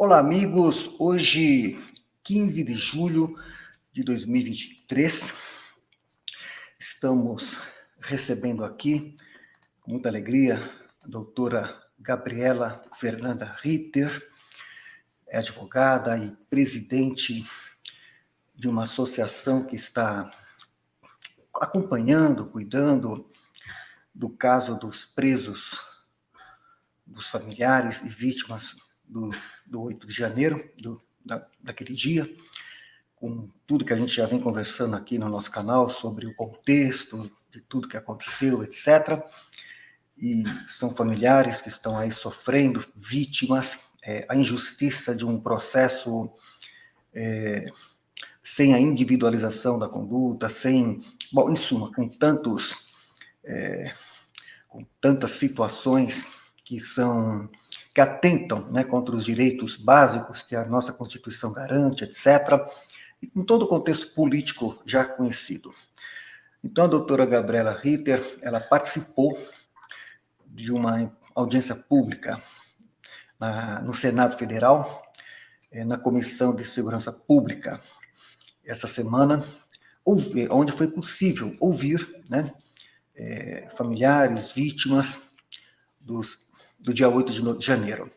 Olá, amigos. Hoje, 15 de julho de 2023, estamos recebendo aqui, com muita alegria, a doutora Gabriela Fernanda Ritter, é advogada e presidente de uma associação que está acompanhando, cuidando do caso dos presos, dos familiares e vítimas do 8 de janeiro, daquele dia, com tudo que a gente já vem conversando aqui no nosso canal sobre o contexto de tudo que aconteceu, etc. E são familiares que estão aí sofrendo, vítimas, a injustiça de um processo sem a individualização da conduta, em suma, com tantas situações que atentam, né, contra os direitos básicos que a nossa Constituição garante, etc., e com todo o contexto político já conhecido. Então, a doutora Gabriela Ritter, ela participou de uma audiência pública no Senado Federal, na Comissão de Segurança Pública, essa semana, onde foi possível ouvir, né, familiares, vítimas do dia 8 de janeiro.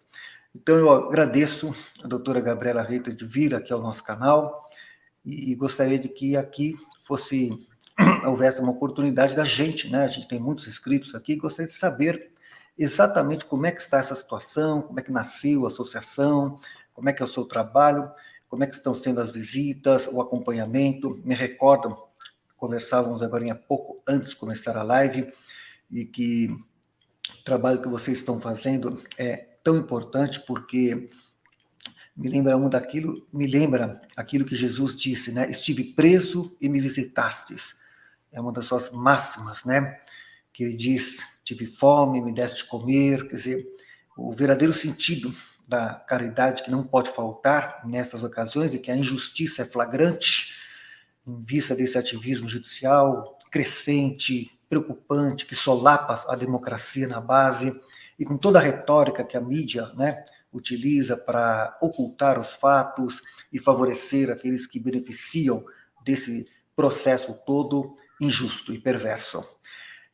Então, eu agradeço a doutora Gabriela Ritter de vir aqui ao nosso canal e gostaria de que aqui houvesse uma oportunidade da gente, né? A gente tem muitos inscritos aqui, gostaria de saber exatamente como é que está essa situação, como é que nasceu a associação, como é que é o seu trabalho, como é que estão sendo as visitas, o acompanhamento. Me recordo, conversávamos agora há pouco, antes de começar a live, e que o trabalho que vocês estão fazendo é tão importante porque me lembra aquilo que Jesus disse, né? Estive preso e me visitastes. É uma das suas máximas, né? Que ele diz, tive fome, me deste de comer. Quer dizer, o verdadeiro sentido da caridade que não pode faltar nessas ocasiões, e que a injustiça é flagrante em vista desse ativismo judicial crescente, preocupante, que solapa a democracia na base, e com toda a retórica que a mídia, né, utiliza para ocultar os fatos e favorecer aqueles que beneficiam desse processo todo injusto e perverso.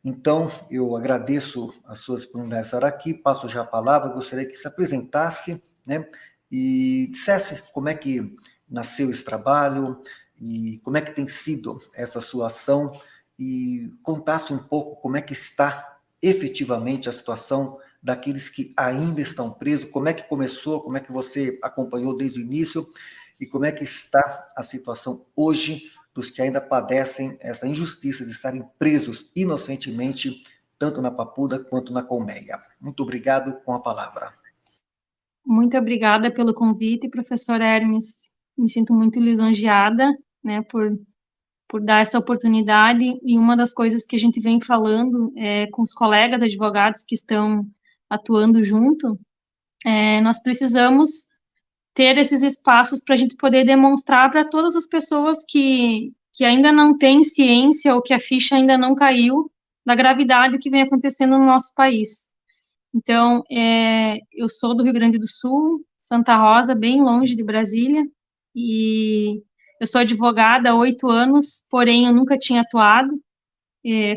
Então, eu agradeço a sua disponibilidade de estar aqui, passo já a palavra, gostaria que se apresentasse, né, e dissesse como é que nasceu esse trabalho e como é que tem sido essa sua ação e contasse um pouco como é que está efetivamente a situação daqueles que ainda estão presos, como é que começou, como é que você acompanhou desde o início e como é que está a situação hoje dos que ainda padecem essa injustiça de estarem presos inocentemente, tanto na Papuda quanto na Colmeia. Muito obrigado, com a palavra. Muito obrigada pelo convite, professor Hermes. Me sinto muito lisonjeada, né, por dar essa oportunidade, e uma das coisas que a gente vem falando com os colegas advogados que estão atuando junto, nós precisamos ter esses espaços para a gente poder demonstrar para todas as pessoas que ainda não têm ciência ou que a ficha ainda não caiu da gravidade que vem acontecendo no nosso país. Então, eu sou do Rio Grande do Sul, Santa Rosa, bem longe de Brasília, e eu sou advogada há 8 anos, porém eu nunca tinha atuado.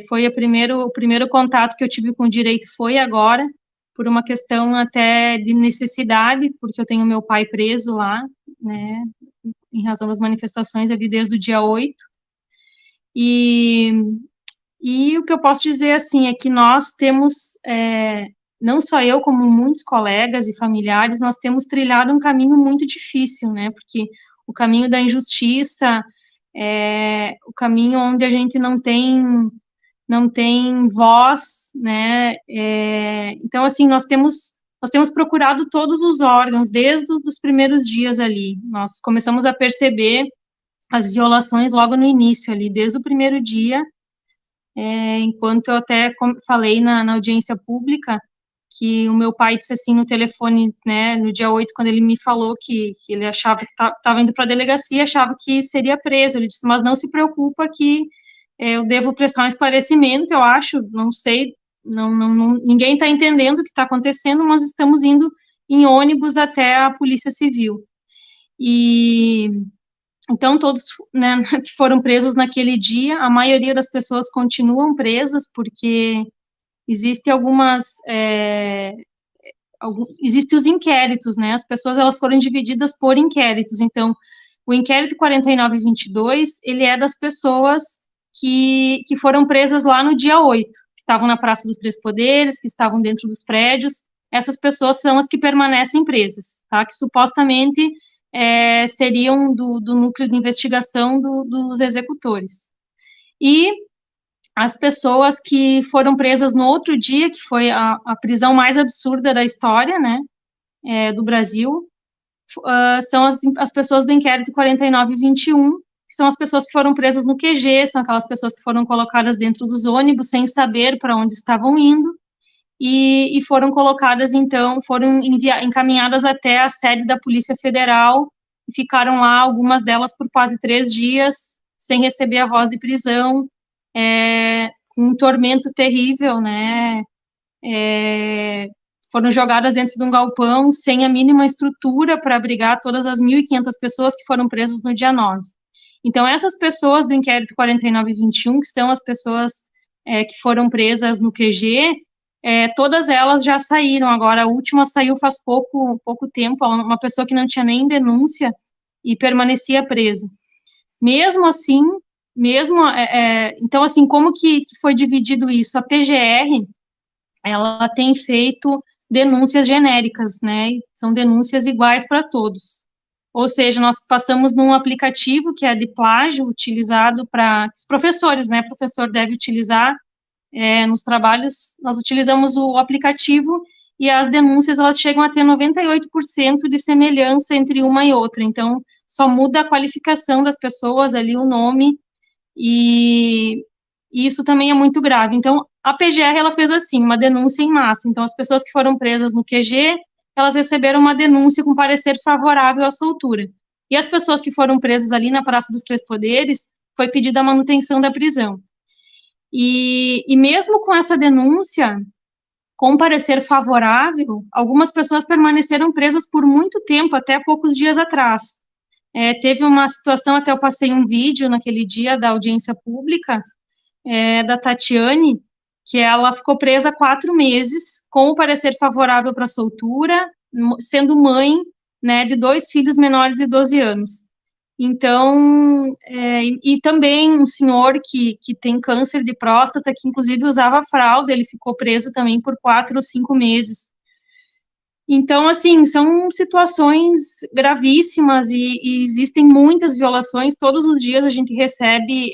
Foi o primeiro contato que eu tive com o direito foi agora, por uma questão até de necessidade, porque eu tenho meu pai preso lá, né, em razão das manifestações ali desde o dia 8. E o que eu posso dizer, assim, é que nós temos, não só eu, como muitos colegas e familiares, nós temos trilhado um caminho muito difícil, né, porque o caminho da injustiça é o caminho onde a gente não tem voz, né, então, assim, nós temos procurado todos os órgãos, desde os primeiros dias ali, nós começamos a perceber as violações logo no início ali, desde o primeiro dia, enquanto eu até falei na audiência pública, que o meu pai disse assim no telefone, né, no dia 8, quando ele me falou que ele achava que estava indo para a delegacia, achava que seria preso, ele disse, mas não se preocupa que eu devo prestar um esclarecimento, eu acho, não sei, ninguém está entendendo o que está acontecendo, mas estamos indo em ônibus até a Polícia Civil. E então todos, né, que foram presos naquele dia, a maioria das pessoas continuam presas porque existem existem os inquéritos, né? As pessoas elas foram divididas por inquéritos. Então, o inquérito 4922, ele é das pessoas que foram presas lá no dia 8, que estavam na Praça dos Três Poderes, que estavam dentro dos prédios. Essas pessoas são as que permanecem presas, tá? Que supostamente seriam do núcleo de investigação dos executores. E as pessoas que foram presas no outro dia, que foi a prisão mais absurda da história, né, do Brasil, são as pessoas do inquérito 4921, que são as pessoas que foram presas no QG, são aquelas pessoas que foram colocadas dentro dos ônibus sem saber para onde estavam indo, e foram colocadas, então, foram encaminhadas até a sede da Polícia Federal, e ficaram lá, algumas delas por quase 3 dias, sem receber a voz de prisão, um tormento terrível, né, foram jogadas dentro de um galpão sem a mínima estrutura para abrigar todas as 1.500 pessoas que foram presas no dia 9. Então, essas pessoas do inquérito 4921, que são as pessoas que foram presas no QG, todas elas já saíram. Agora, a última saiu faz pouco tempo, uma pessoa que não tinha nem denúncia e permanecia presa. Mesmo assim, então, assim, como que foi dividido isso? A PGR, ela tem feito denúncias genéricas, né, são denúncias iguais para todos. Ou seja, nós passamos num aplicativo que é de plágio, utilizado para os professores, né, professor deve utilizar nos trabalhos, nós utilizamos o aplicativo e as denúncias, elas chegam a ter 98% de semelhança entre uma e outra, então, só muda a qualificação das pessoas ali, o nome, e isso também é muito grave. Então, a PGR, ela fez assim, uma denúncia em massa. Então, as pessoas que foram presas no QG, elas receberam uma denúncia com parecer favorável à soltura. E as pessoas que foram presas ali na Praça dos Três Poderes, foi pedida a manutenção da prisão. E mesmo com essa denúncia, com parecer favorável, algumas pessoas permaneceram presas por muito tempo, até poucos dias atrás. Teve uma situação, até eu passei um vídeo naquele dia da audiência pública, da Tatiane, que ela ficou presa 4 meses, com o parecer favorável para soltura, sendo mãe, né, de 2 filhos menores de 12 anos. Então, e também um senhor que tem câncer de próstata, que inclusive usava fralda, ele ficou preso também por 4 ou 5 meses. Então, assim, são situações gravíssimas e existem muitas violações. Todos os dias a gente recebe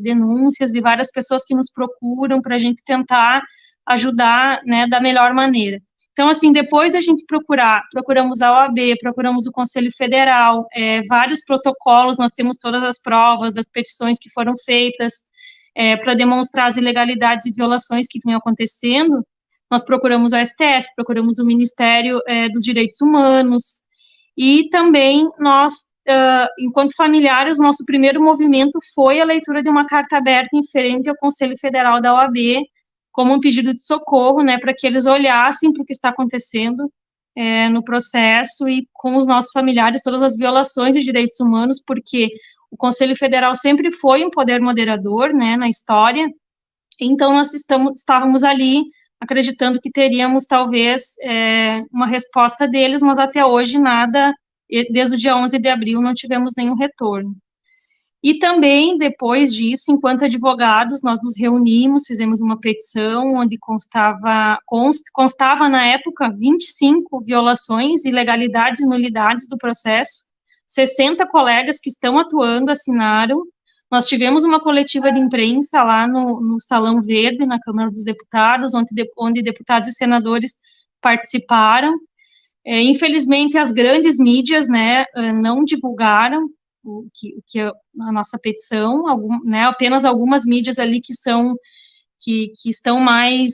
denúncias de várias pessoas que nos procuram para a gente ajudar, né, da melhor maneira. Então, assim, depois da gente procuramos a OAB, procuramos o Conselho Federal, vários protocolos, nós temos todas as provas das petições que foram feitas para demonstrar as ilegalidades e violações que vinham acontecendo. Nós procuramos o STF, procuramos o Ministério dos Direitos Humanos, e também nós, enquanto familiares, nosso primeiro movimento foi a leitura de uma carta aberta em frente ao Conselho Federal da OAB, como um pedido de socorro, né, para que eles olhassem para o que está acontecendo no processo e com os nossos familiares, todas as violações de direitos humanos, porque o Conselho Federal sempre foi um poder moderador, né, na história, então nós estávamos ali acreditando que teríamos, talvez, uma resposta deles, mas até hoje nada, desde o dia 11 de abril não tivemos nenhum retorno. E também, depois disso, enquanto advogados, nós nos reunimos, fizemos uma petição, onde constava na época 25 violações, ilegalidades e nulidades do processo, 60 colegas que estão atuando assinaram. Nós tivemos uma coletiva de imprensa lá no Salão Verde, na Câmara dos Deputados, onde deputados e senadores participaram. Infelizmente, as grandes mídias, né, não divulgaram a nossa petição, né, apenas algumas mídias ali que estão mais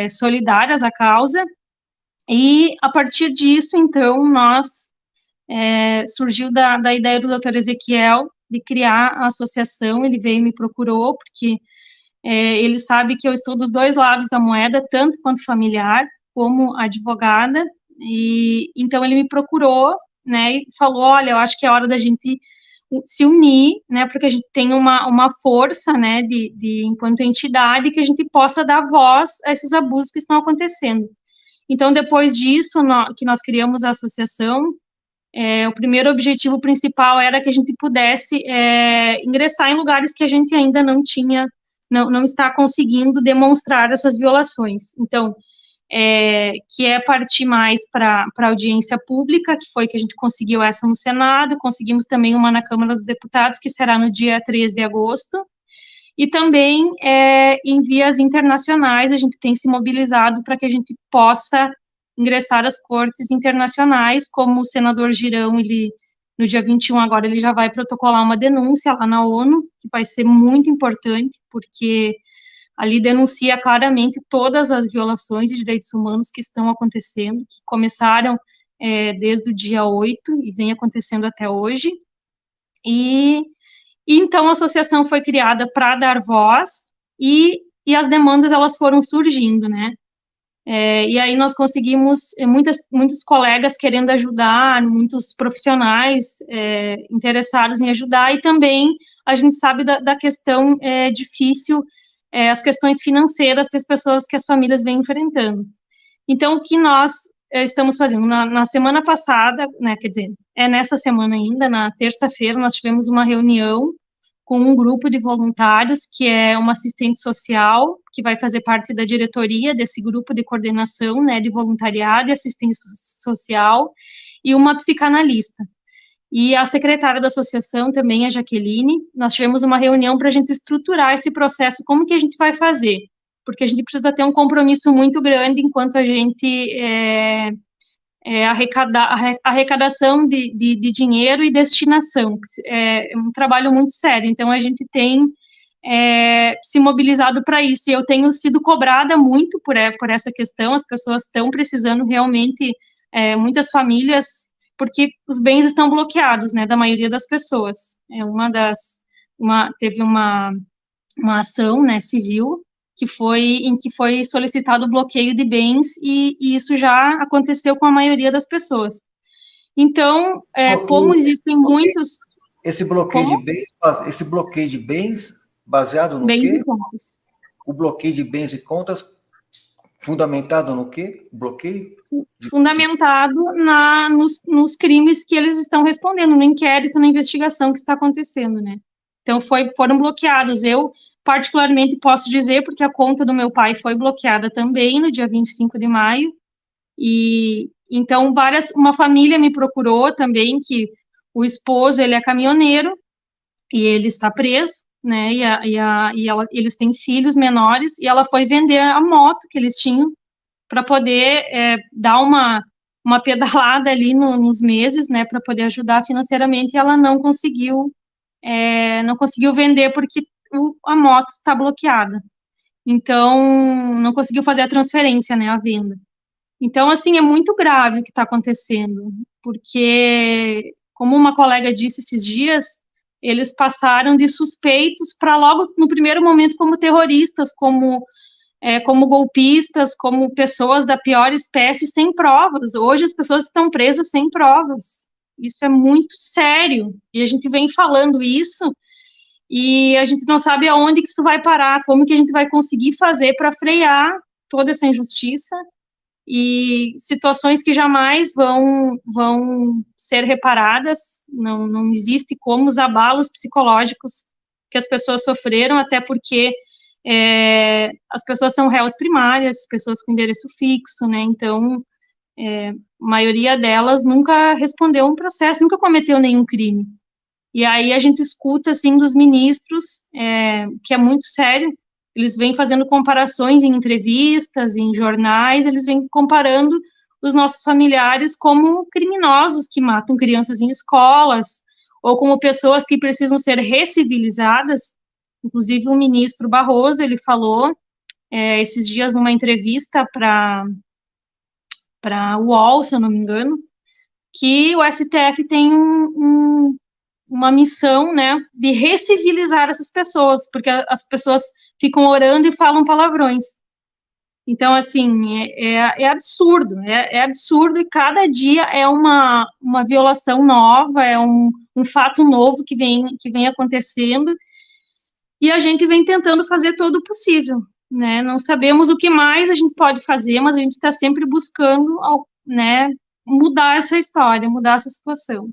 solidárias à causa, e a partir disso, então, surgiu da ideia do Dr. Ezequiel de criar a associação. Ele veio e me procurou, porque ele sabe que eu estou dos dois lados da moeda, tanto quanto familiar, como advogada, E então ele me procurou, né, e falou, olha, eu acho que é hora da gente se unir, né, porque a gente tem uma força, né, enquanto entidade, que a gente possa dar voz a esses abusos que estão acontecendo. Então, depois disso, que nós criamos a associação, o primeiro objetivo principal era que a gente pudesse ingressar em lugares que a gente ainda não tinha, não está conseguindo demonstrar essas violações. Então, que é partir mais para a audiência pública, que foi que a gente conseguiu essa no Senado, conseguimos também uma na Câmara dos Deputados, que será no dia 3 de agosto, e também em vias internacionais, a gente tem se mobilizado para que a gente possa ingressar às cortes internacionais, como o senador Girão, no dia 21 agora, ele já vai protocolar uma denúncia lá na ONU, que vai ser muito importante, porque ali denuncia claramente todas as violações de direitos humanos que estão acontecendo, que começaram desde o dia 8 e vem acontecendo até hoje. E então a associação foi criada para dar voz e as demandas elas foram surgindo, né? E aí nós conseguimos muitos colegas querendo ajudar, muitos profissionais interessados em ajudar, e também a gente sabe da questão difícil, as questões financeiras que as famílias vêm enfrentando. Então, o que nós estamos fazendo? Na semana passada, né, quer dizer, nessa semana ainda, na terça-feira, nós tivemos uma reunião com um grupo de voluntários, que é uma assistente social, que vai fazer parte da diretoria desse grupo de coordenação, né, de voluntariado e assistência social, e uma psicanalista. E a secretária da associação também, a Jaqueline, nós tivemos uma reunião para a gente estruturar esse processo, como que a gente vai fazer, porque a gente precisa ter um compromisso muito grande enquanto a gente arrecadação de dinheiro e destinação, é um trabalho muito sério, então a gente tem se mobilizado para isso, e eu tenho sido cobrada muito por essa questão, as pessoas estão precisando realmente, muitas famílias, porque os bens estão bloqueados, né, da maioria das pessoas. Teve uma ação, né, civil, em que foi solicitado o bloqueio de bens, e isso já aconteceu com a maioria das pessoas. Então, como existem muitos... Esse bloqueio de bens, baseado no bens quê? e contas. O bloqueio de bens e contas, fundamentado no quê? O bloqueio? Fundamentado nos crimes que eles estão respondendo, no inquérito, na investigação que está acontecendo, né? Então, foram bloqueados. Eu, particularmente, posso dizer, porque a conta do meu pai foi bloqueada também, no dia 25 de maio, e então uma família me procurou também, que o esposo, ele é caminhoneiro, e ele está preso, né, eles têm filhos menores, e ela foi vender a moto que eles tinham, para poder dar uma pedalada ali nos meses, né, para poder ajudar financeiramente, e ela não conseguiu vender porque a moto está bloqueada. Então, não conseguiu fazer a transferência, né, a venda. Então, assim, é muito grave o que está acontecendo, porque, como uma colega disse esses dias, eles passaram de suspeitos para logo, no primeiro momento, como terroristas, como golpistas, como pessoas da pior espécie, sem provas. Hoje as pessoas estão presas sem provas. Isso é muito sério. E a gente vem falando isso, e a gente não sabe aonde que isso vai parar, como que a gente vai conseguir fazer para frear toda essa injustiça, e situações que jamais vão ser reparadas. Não existe como os abalos psicológicos que as pessoas sofreram, até porque as pessoas são réus primárias, pessoas com endereço fixo, né, então, a maioria delas nunca respondeu um processo, nunca cometeu nenhum crime. E aí a gente escuta, assim, dos ministros, que é muito sério, eles vêm fazendo comparações em entrevistas, em jornais, eles vêm comparando os nossos familiares como criminosos que matam crianças em escolas, ou como pessoas que precisam ser recivilizadas. Inclusive, o ministro Barroso, ele falou esses dias numa entrevista para o UOL, se eu não me engano, que o STF tem uma missão, né, de recivilizar essas pessoas, porque as pessoas ficam orando e falam palavrões. Então, assim, é absurdo, é absurdo, e cada dia é uma violação nova, é um fato novo que vem acontecendo, e a gente vem tentando fazer todo o possível, né? Não sabemos o que mais a gente pode fazer, mas a gente está sempre buscando, né, mudar essa história, mudar essa situação.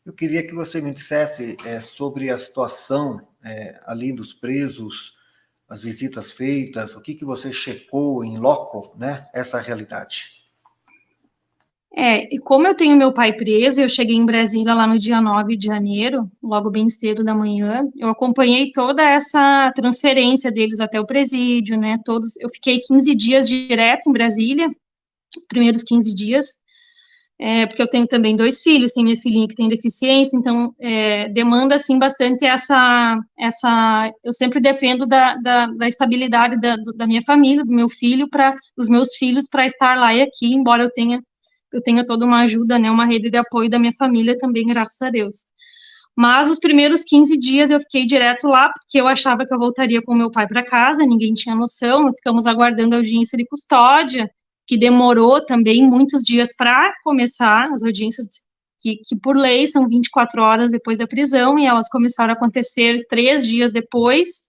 Eu queria que você me dissesse sobre a situação ali dos presos, as visitas feitas, o que você checou em loco, né? Essa realidade. E como eu tenho meu pai preso, eu cheguei em Brasília lá no dia 9 de janeiro, logo bem cedo da manhã, eu acompanhei toda essa transferência deles até o presídio, né, eu fiquei 15 dias direto em Brasília, os primeiros 15 dias, porque eu tenho também 2 filhos, tem minha filhinha que tem deficiência, então demanda, assim, bastante eu sempre dependo da estabilidade da minha família, do meu filho, dos meus filhos, para estar lá e aqui, embora eu tenha toda uma ajuda, né, uma rede de apoio da minha família também, graças a Deus. Mas os primeiros 15 dias eu fiquei direto lá, porque eu achava que eu voltaria com meu pai para casa, ninguém tinha noção, ficamos aguardando a audiência de custódia, que demorou também muitos dias para começar, as audiências que por lei são 24 horas depois da prisão, e elas começaram a acontecer 3 dias depois,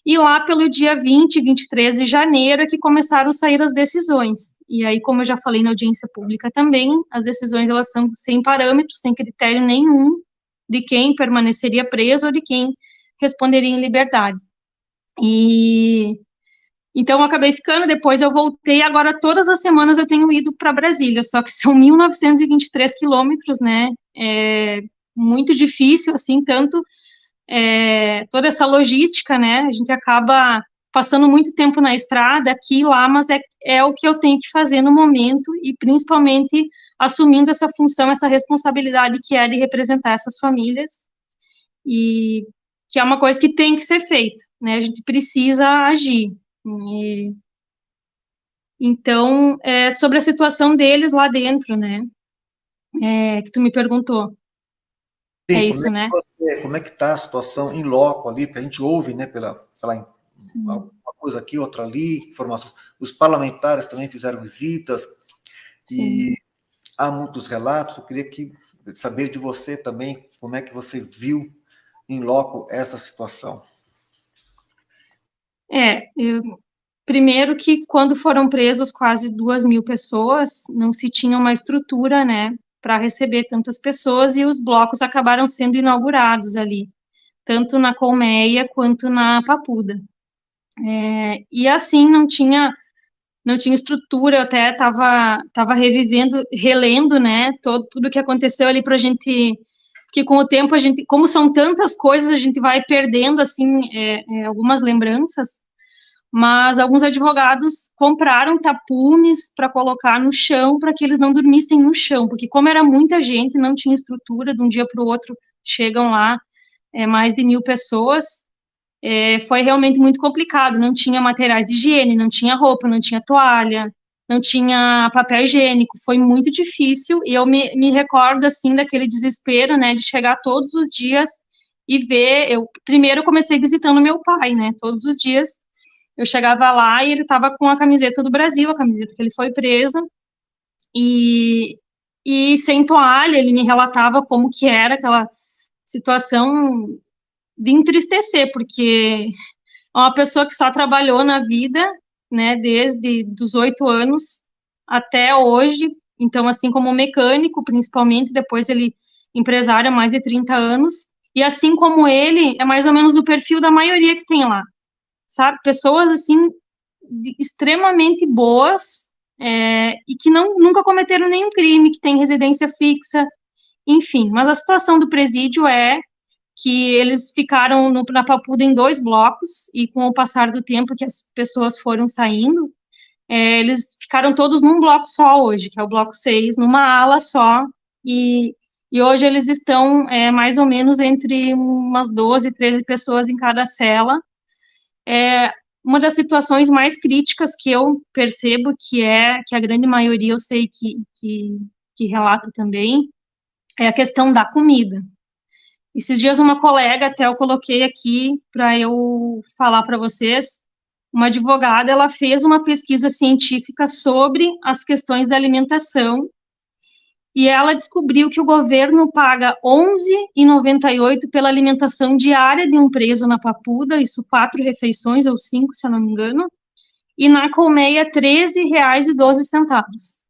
e lá pelo dia 20, 23 de janeiro é que começaram a sair as decisões. E aí, como eu já falei na audiência pública também, as decisões elas são sem parâmetros, sem critério nenhum de quem permaneceria preso ou de quem responderia em liberdade. E então eu acabei ficando, depois eu voltei, agora todas as semanas eu tenho ido para Brasília, só que são 1.923 quilômetros, né? É muito difícil, assim, tanto toda essa logística, né? A gente acaba passando muito tempo na estrada, aqui e lá, mas é o que eu tenho que fazer no momento, e principalmente assumindo essa função, essa responsabilidade que é de representar essas famílias, e que é uma coisa que tem que ser feita, né? A gente precisa agir. E, então, sobre a situação deles lá dentro, né? Que tu me perguntou. É Sim, isso, né? como é que está a situação em loco ali, porque a gente ouve, né, Sim. uma coisa aqui, outra ali, informações. Os parlamentares também fizeram visitas Sim. e há muitos relatos. Eu queria saber de você também como é que você viu em loco essa situação. Primeiro que quando foram presos quase 2.000 pessoas, não se tinha uma estrutura, né, para receber tantas pessoas, e os blocos acabaram sendo inaugurados ali, tanto na Colmeia quanto na Papuda. E assim não tinha estrutura, eu até estava relendo, né, tudo que aconteceu ali para a gente, porque com o tempo a gente, como são tantas coisas, a gente vai perdendo, assim, algumas lembranças, mas alguns advogados compraram tapumes para colocar no chão, para que eles não dormissem no chão, porque como era muita gente, não tinha estrutura, de um dia para o outro chegam lá mais de 1.000 pessoas, foi realmente muito complicado, não tinha materiais de higiene, não tinha roupa, não tinha toalha, não tinha papel higiênico, foi muito difícil, e eu me recordo, assim, daquele desespero, né, de chegar todos os dias e ver, primeiro eu comecei visitando meu pai, né, todos os dias, eu chegava lá e ele estava com a camiseta do Brasil, a camiseta que ele foi preso, e, e sem toalha, ele me relatava como que era aquela situação de entristecer, porque é uma pessoa que só trabalhou na vida, né, desde dos 8 anos até hoje, então, assim como mecânico, principalmente, depois ele empresário há mais de 30 anos, e assim como ele, é mais ou menos o perfil da maioria que tem lá, sabe, pessoas, assim, extremamente boas, e que nunca cometeram nenhum crime, que têm residência fixa, enfim, mas a situação do presídio é que eles ficaram na Papuda em 2 blocos, e com o passar do tempo que as pessoas foram saindo, eles ficaram todos num bloco só hoje, que é o bloco 6, numa ala só, e hoje eles estão mais ou menos entre umas 12, 13 pessoas em cada cela. Uma das situações mais críticas que eu percebo, que a grande maioria eu sei que relata também, é a questão da comida. Esses dias uma colega, até eu coloquei aqui para eu falar para vocês, uma advogada, ela fez uma pesquisa científica sobre as questões da alimentação e ela descobriu que o governo paga R$ 11,98 pela alimentação diária de um preso na Papuda, isso 4 refeições ou 5, se eu não me engano, e na colmeia R$ 13,12.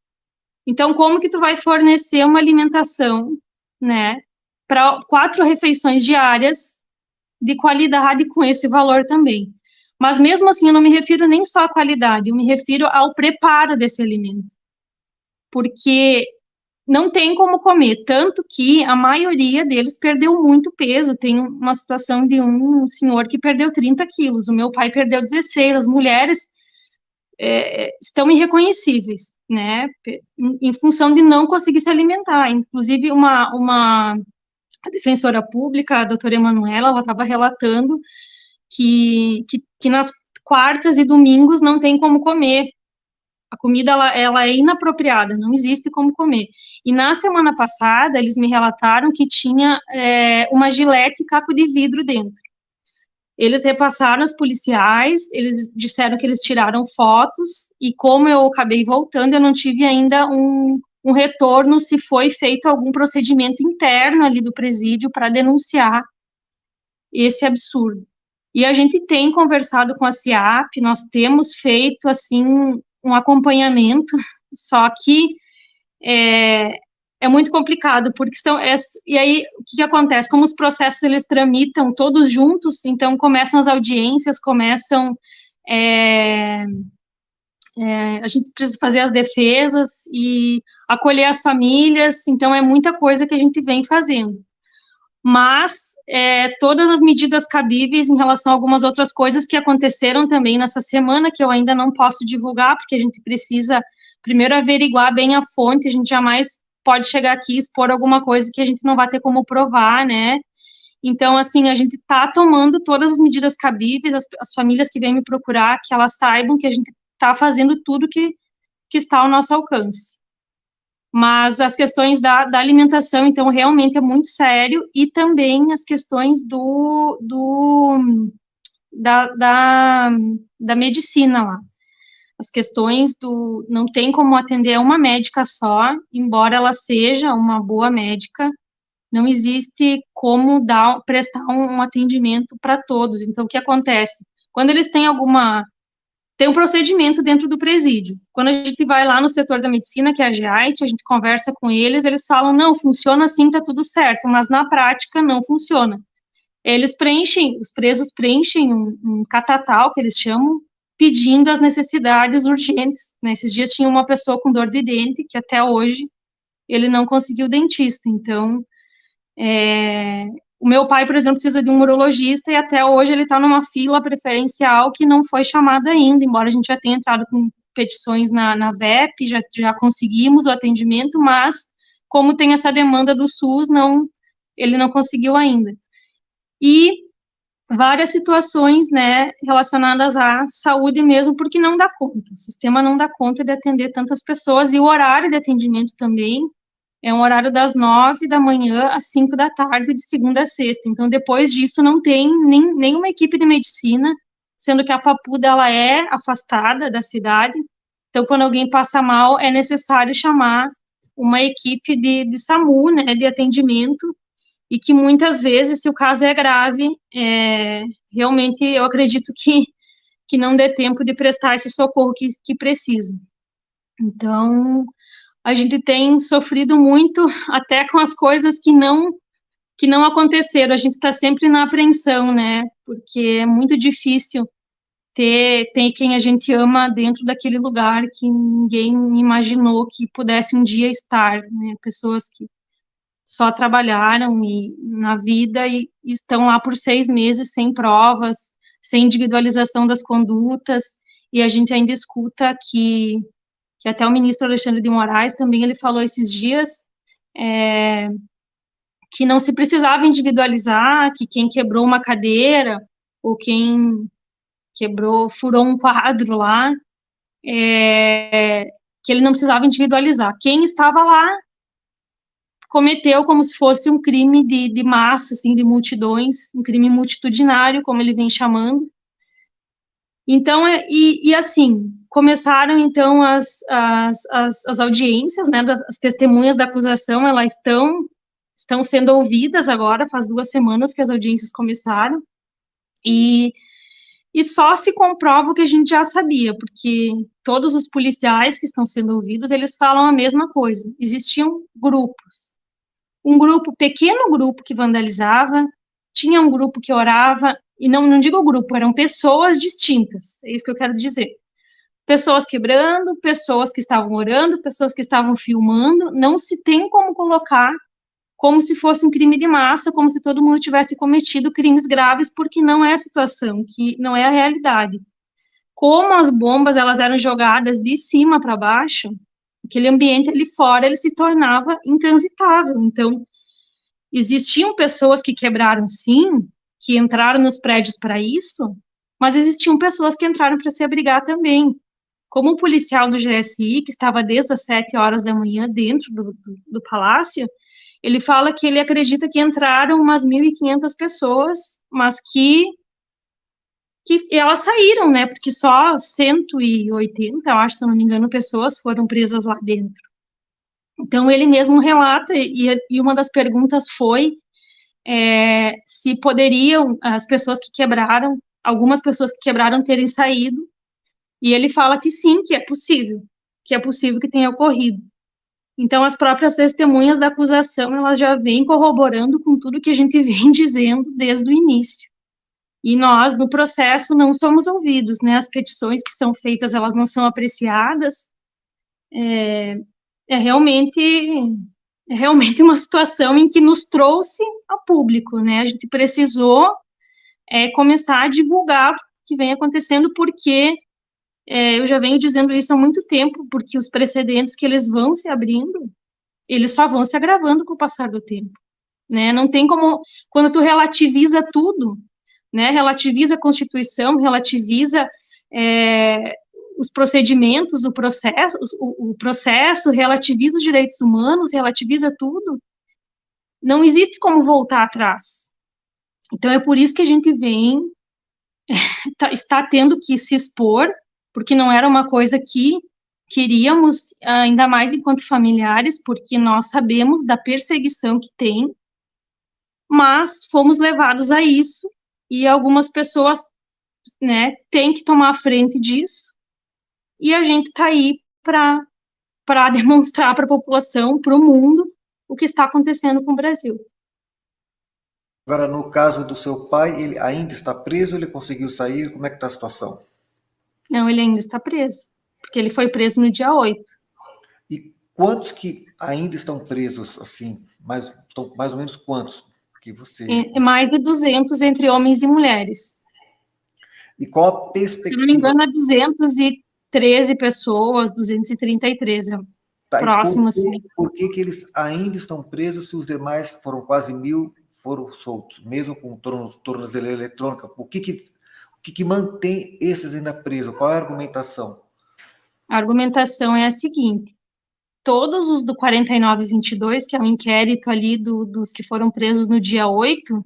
Então, como que tu vai fornecer uma alimentação, né, para 4 refeições diárias de qualidade com esse valor também? Mas mesmo assim, eu não me refiro nem só à qualidade, eu me refiro ao preparo desse alimento. Porque não tem como comer, tanto que a maioria deles perdeu muito peso. Tem uma situação de um senhor que perdeu 30 quilos, o meu pai perdeu 16, as mulheres estão irreconhecíveis, né, em função de não conseguir se alimentar. Inclusive, uma defensora pública, a doutora Emanuela, ela estava relatando que nas quartas e domingos não tem como comer. A comida, ela é inapropriada, não existe como comer. E na semana passada, eles me relataram que tinha uma gilete e caco de vidro dentro. Eles repassaram os policiais, eles disseram que eles tiraram fotos, e como eu acabei voltando, eu não tive ainda um retorno se foi feito algum procedimento interno ali do presídio para denunciar esse absurdo. E a gente tem conversado com a CIAP, nós temos feito, assim, um acompanhamento, só que é muito complicado, porque e aí, o que acontece? Como os processos, eles tramitam todos juntos, então começam as audiências, a gente precisa fazer as defesas e acolher as famílias, então é muita coisa que a gente vem fazendo. Mas todas as medidas cabíveis em relação a algumas outras coisas que aconteceram também nessa semana, que eu ainda não posso divulgar, porque a gente precisa primeiro averiguar bem a fonte, a gente jamais pode chegar aqui e expor alguma coisa que a gente não vai ter como provar, né? Então, assim, a gente está tomando todas as medidas cabíveis, as famílias que vêm me procurar, que elas saibam que a gente está fazendo tudo que está ao nosso alcance. Mas as questões da alimentação, então, realmente é muito sério, e também as questões da medicina lá. As questões não tem como atender uma médica só, embora ela seja uma boa médica, não existe como prestar um atendimento para todos. Então, o que acontece? Quando eles têm tem um procedimento dentro do presídio. Quando a gente vai lá no setor da medicina, que é a GEAIT, a gente conversa com eles falam, não, funciona assim, tá tudo certo, mas na prática não funciona. Os presos preenchem um catatal, que eles chamam, pedindo as necessidades urgentes, né? Esses dias tinha uma pessoa com dor de dente, que até hoje ele não conseguiu dentista. Então, o meu pai, por exemplo, precisa de um urologista, e até hoje ele está numa fila preferencial que não foi chamado ainda, embora a gente já tenha entrado com petições na VEP, já conseguimos o atendimento, mas como tem essa demanda do SUS, ele não conseguiu ainda. E várias situações, né, relacionadas à saúde mesmo, porque não dá conta, o sistema não dá conta de atender tantas pessoas, e o horário de atendimento também é um horário das 9 da manhã às 5 da tarde, de segunda a sexta. Então, depois disso, não tem nenhuma equipe de medicina, sendo que a Papuda, ela é afastada da cidade. Então, quando alguém passa mal, é necessário chamar uma equipe de SAMU, né, de atendimento, e que muitas vezes, se o caso é grave, realmente eu acredito que não dê tempo de prestar esse socorro que precisa. Então, a gente tem sofrido muito até com as coisas que não aconteceram. A gente está sempre na apreensão, né? Porque é muito difícil ter quem a gente ama dentro daquele lugar que ninguém imaginou que pudesse um dia estar, né? Pessoas que só trabalharam na vida e estão lá por 6 meses sem provas, sem individualização das condutas, e a gente ainda escuta que até o ministro Alexandre de Moraes também ele falou esses dias que não se precisava individualizar, que quem quebrou uma cadeira ou quem furou um quadro lá, que ele não precisava individualizar. Quem estava lá cometeu como se fosse um crime de massa, assim, de multidões, um crime multitudinário, como ele vem chamando, Então, assim, começaram, então, as audiências, né, as testemunhas da acusação, elas estão sendo ouvidas agora, faz 2 semanas que as audiências começaram, e só se comprova o que a gente já sabia, porque todos os policiais que estão sendo ouvidos, eles falam a mesma coisa. Existiam grupos. Um grupo, pequeno grupo que vandalizava, tinha um grupo que orava, e não digo grupo, eram pessoas distintas, é isso que eu quero dizer. Pessoas quebrando, pessoas que estavam orando, pessoas que estavam filmando, não se tem como colocar como se fosse um crime de massa, como se todo mundo tivesse cometido crimes graves, porque não é a situação, que não é a realidade. Como as bombas elas eram jogadas de cima para baixo, aquele ambiente ali fora ele se tornava intransitável. Então, existiam pessoas que quebraram sim, que entraram nos prédios para isso, mas existiam pessoas que entraram para se abrigar também. Como um policial do GSI, que estava desde as 7 horas da manhã dentro do palácio, ele fala que ele acredita que entraram umas 1.500 pessoas, mas que elas saíram, né, porque só 180, eu acho, se não me engano, pessoas foram presas lá dentro. Então, ele mesmo relata, e uma das perguntas foi se poderiam as pessoas que quebraram, algumas pessoas que quebraram terem saído, e ele fala que sim, que é possível que tenha ocorrido. Então, as próprias testemunhas da acusação, elas já vêm corroborando com tudo que a gente vem dizendo desde o início. E nós, no processo, não somos ouvidos, né? As petições que são feitas, elas não são apreciadas. É realmente uma situação em que nos trouxe a público, né? A gente precisou começar a divulgar o que vem acontecendo, porque eu já venho dizendo isso há muito tempo, porque os precedentes que eles vão se abrindo, eles só vão se agravando com o passar do tempo, né? Não tem como, quando tu relativiza tudo, né? Relativiza a Constituição, relativiza os procedimentos, o processo, relativiza os direitos humanos, relativiza tudo, não existe como voltar atrás. Então, é por isso que a gente está tendo que se expor, porque não era uma coisa que queríamos, ainda mais enquanto familiares, porque nós sabemos da perseguição que tem, mas fomos levados a isso, e algumas pessoas, né, têm que tomar a frente disso, e a gente está aí para demonstrar para a população, para o mundo, o que está acontecendo com o Brasil. Agora, no caso do seu pai, ele ainda está preso, ele conseguiu sair, como é que está a situação? Não, ele ainda está preso, porque ele foi preso no dia 8. E quantos que ainda estão presos, assim, estão mais ou menos quantos que você... Mais de 200 entre homens e mulheres. E qual a Se não me perspectiva? engano, é 213 pessoas, 233, Tá, e próximo, assim. por que que eles ainda estão presos se os demais, que foram quase 1.000, foram soltos, mesmo com tornozeleira eletrônica? O que mantém esses ainda presos? Qual é a argumentação? A argumentação é a seguinte: todos os do 4922, que é o inquérito ali dos que foram presos no dia 8,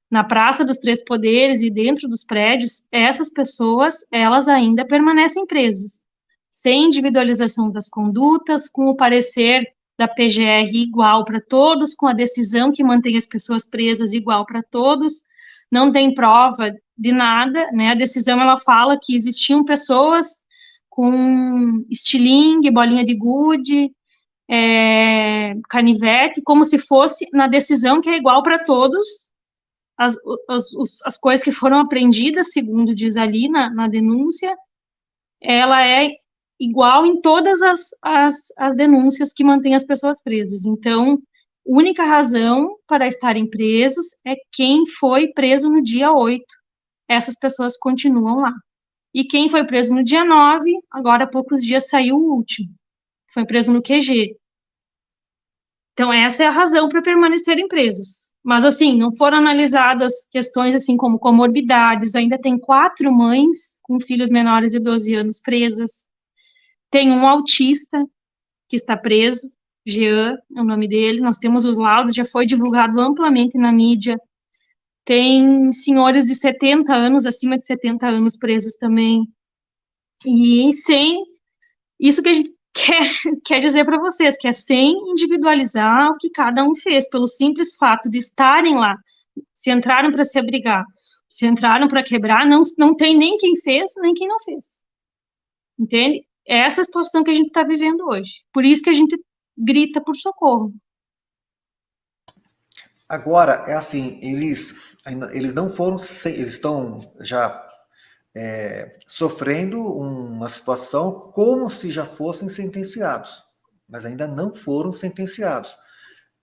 na Praça dos Três Poderes e dentro dos prédios, essas pessoas, elas ainda permanecem presas, sem individualização das condutas, com o parecer da PGR igual para todos, com a decisão que mantém as pessoas presas igual para todos, não tem prova de nada, né? A decisão, ela fala que existiam pessoas com estilingue, bolinha de gude, canivete, como se fosse na decisão que é igual para todos, as coisas que foram apreendidas, segundo diz ali na denúncia, ela é igual em todas as denúncias que mantêm as pessoas presas. Então, única razão para estarem presos é quem foi preso no dia 8. Essas pessoas continuam lá. E quem foi preso no dia 9, agora há poucos dias saiu o último. Foi preso no QG. Então, essa é a razão para permanecerem presos. Mas, assim, não foram analisadas questões, assim, como comorbidades. Ainda tem 4 mães com filhos menores de 12 anos presas. Tem um autista que está preso, Jean é o nome dele. Nós temos os laudos, já foi divulgado amplamente na mídia. tem senhores de 70 anos, acima de 70 anos presos também, e sem isso que a gente quer dizer para vocês, que é sem individualizar o que cada um fez, pelo simples fato de estarem lá, se entraram para se abrigar, se entraram para quebrar, não tem nem quem fez, nem quem não fez, entende? É essa a situação que a gente está vivendo hoje, por isso que a gente grita por socorro. Agora, é assim, eles não foram, eles estão já sofrendo uma situação como se já fossem sentenciados, mas ainda não foram sentenciados.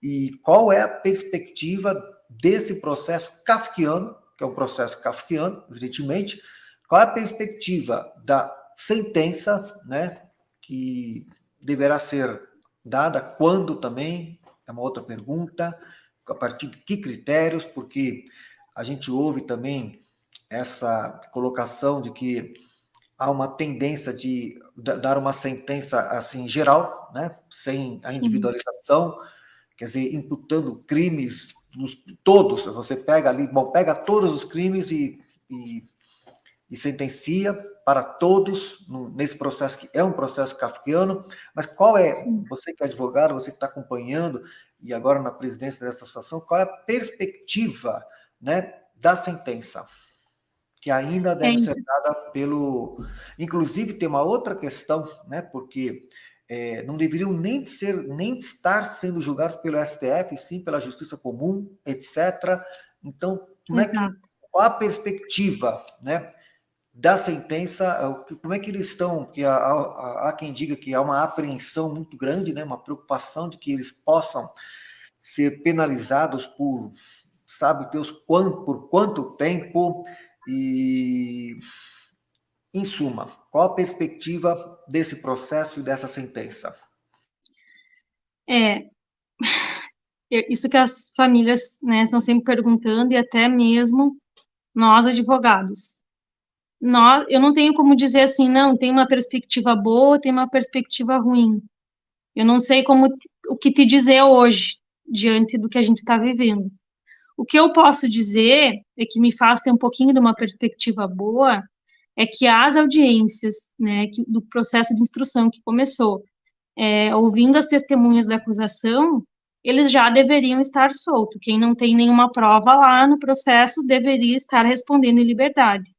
E qual é a perspectiva desse processo kafkiano, que é um processo kafkiano, evidentemente, qual é a perspectiva da sentença, né, que deverá ser dada, quando também, é uma outra pergunta, a partir de que critérios, porque a gente ouve também essa colocação de que há uma tendência de dar uma sentença assim geral, né, sem a individualização, quer dizer, imputando crimes todos, você pega ali, bom, pega todos os crimes e sentencia para todos nesse processo que é um processo kafkiano, mas qual é, você que é advogado, você que está acompanhando, e agora na presidência dessa situação, qual é a perspectiva, né, da sentença? Que ainda deve ser dada pelo... Inclusive, tem uma outra questão, né, porque não deveriam nem estar sendo julgados pelo STF, sim pela Justiça Comum, etc. Então, qual a perspectiva, né, da sentença? Como é que eles estão? Que há quem diga que há uma apreensão muito grande, né, uma preocupação de que eles possam ser penalizados por, sabe Deus, por quanto tempo. E, em suma, qual a perspectiva desse processo e dessa sentença? Isso que as famílias, né, estão sempre perguntando, e até mesmo nós, advogados. Eu não tenho como dizer assim, não, tem uma perspectiva boa, tem uma perspectiva ruim. Eu não sei o que te dizer hoje, diante do que a gente está vivendo. O que eu posso dizer, é que me faz ter um pouquinho de uma perspectiva boa, é que as audiências, né, do processo de instrução que começou, ouvindo as testemunhas da acusação, eles já deveriam estar soltos. Quem não tem nenhuma prova lá no processo deveria estar respondendo em liberdade.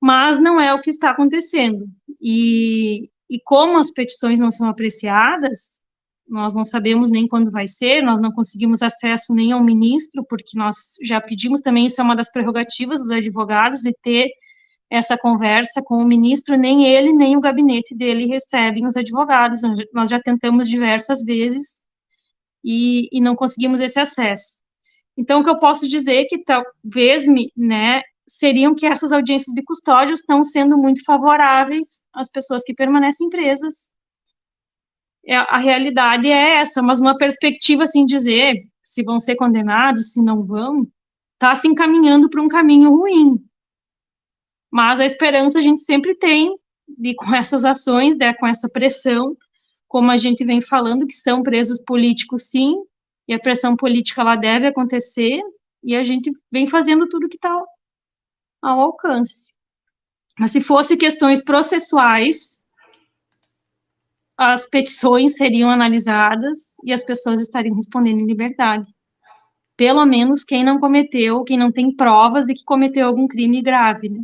Mas não é o que está acontecendo. E como as petições não são apreciadas, nós não sabemos nem quando vai ser, nós não conseguimos acesso nem ao ministro, porque nós já pedimos também, isso é uma das prerrogativas dos advogados, de ter essa conversa com o ministro, nem ele, nem o gabinete dele recebem os advogados, nós já tentamos diversas vezes e não conseguimos esse acesso. Então, o que eu posso dizer é que talvez, né, seriam que essas audiências de custódia estão sendo muito favoráveis às pessoas que permanecem presas. A realidade é essa, mas uma perspectiva, assim, dizer se vão ser condenados, se não vão, está se encaminhando para um caminho ruim. Mas a esperança a gente sempre tem, de com essas ações, né, com essa pressão, como a gente vem falando, que são presos políticos, sim, e a pressão política, ela deve acontecer, e a gente vem fazendo tudo que está ao alcance. Mas se fosse questões processuais, as petições seriam analisadas e as pessoas estariam respondendo em liberdade. Pelo menos quem não cometeu, quem não tem provas de que cometeu algum crime grave, né?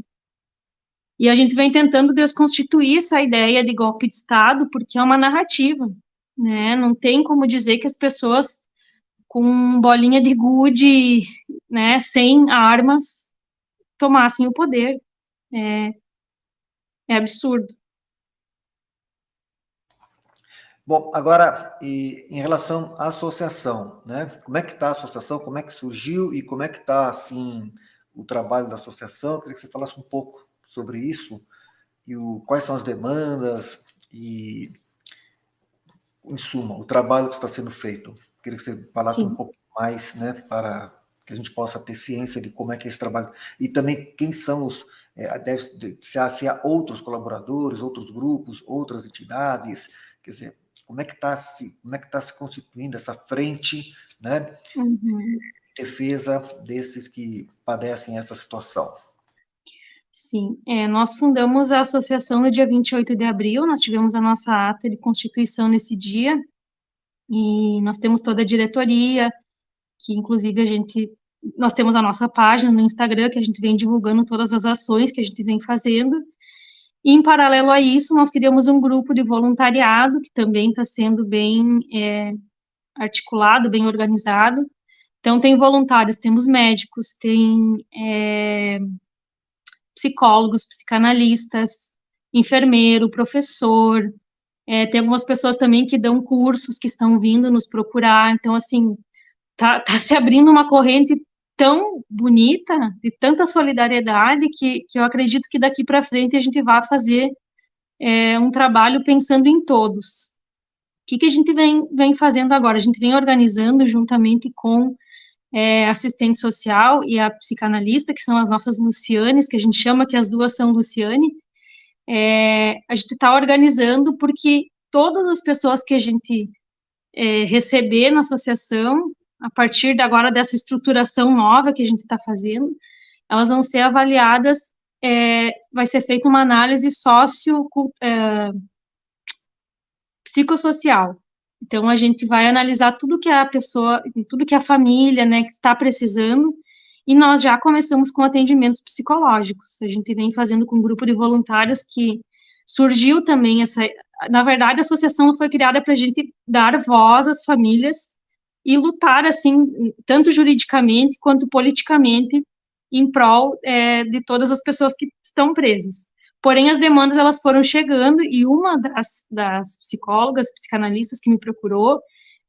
E a gente vem tentando desconstituir essa ideia de golpe de Estado, porque é uma narrativa, né? Não tem como dizer que as pessoas com bolinha de gude, né, sem armas, tomassem o poder. É absurdo. Bom, agora, em relação à associação, né? Como é que está a associação? Como é que surgiu e como é que está, assim, o trabalho da associação? Eu queria que você falasse um pouco sobre isso e quais são as demandas e, em suma, o trabalho que está sendo feito. Eu queria que você falasse um pouco mais, né, para que a gente possa ter ciência de como é que é esse trabalho. E também quem são se há outros colaboradores, outros grupos, outras entidades, quer dizer, como é que está se constituindo essa frente, né? defesa desses que padecem essa situação. Sim, nós fundamos a associação no dia 28 de abril, nós tivemos a nossa ata de constituição nesse dia, e nós temos toda a diretoria, que inclusive nós temos a nossa página no Instagram, que a gente vem divulgando todas as ações que a gente vem fazendo, e em paralelo a isso, nós criamos um grupo de voluntariado, que também está sendo bem articulado, bem organizado. Então, tem voluntários, temos médicos, tem psicólogos, psicanalistas, enfermeiro, professor, tem algumas pessoas também que dão cursos, que estão vindo nos procurar. Então, assim, tá se abrindo uma corrente tão bonita, de tanta solidariedade, que eu acredito que daqui para frente a gente vai fazer um trabalho pensando em todos. O que a gente vem fazendo agora? A gente vem organizando juntamente com assistente social e a psicanalista, que são as nossas Lucianes, que a gente chama que as duas são Luciane. A gente está organizando porque todas as pessoas que a gente receber na associação, a partir de agora dessa estruturação nova que a gente está fazendo, elas vão ser avaliadas, vai ser feita uma análise psicossocial. Então, a gente vai analisar tudo que a pessoa, tudo que a família, né, que está precisando, e nós já começamos com atendimentos psicológicos. A gente vem fazendo com um grupo de voluntários que surgiu também na verdade, a associação foi criada para a gente dar voz às famílias e lutar, assim, tanto juridicamente quanto politicamente, em prol de todas as pessoas que estão presas. Porém, as demandas, elas foram chegando, e uma das psicólogas, psicanalistas que me procurou,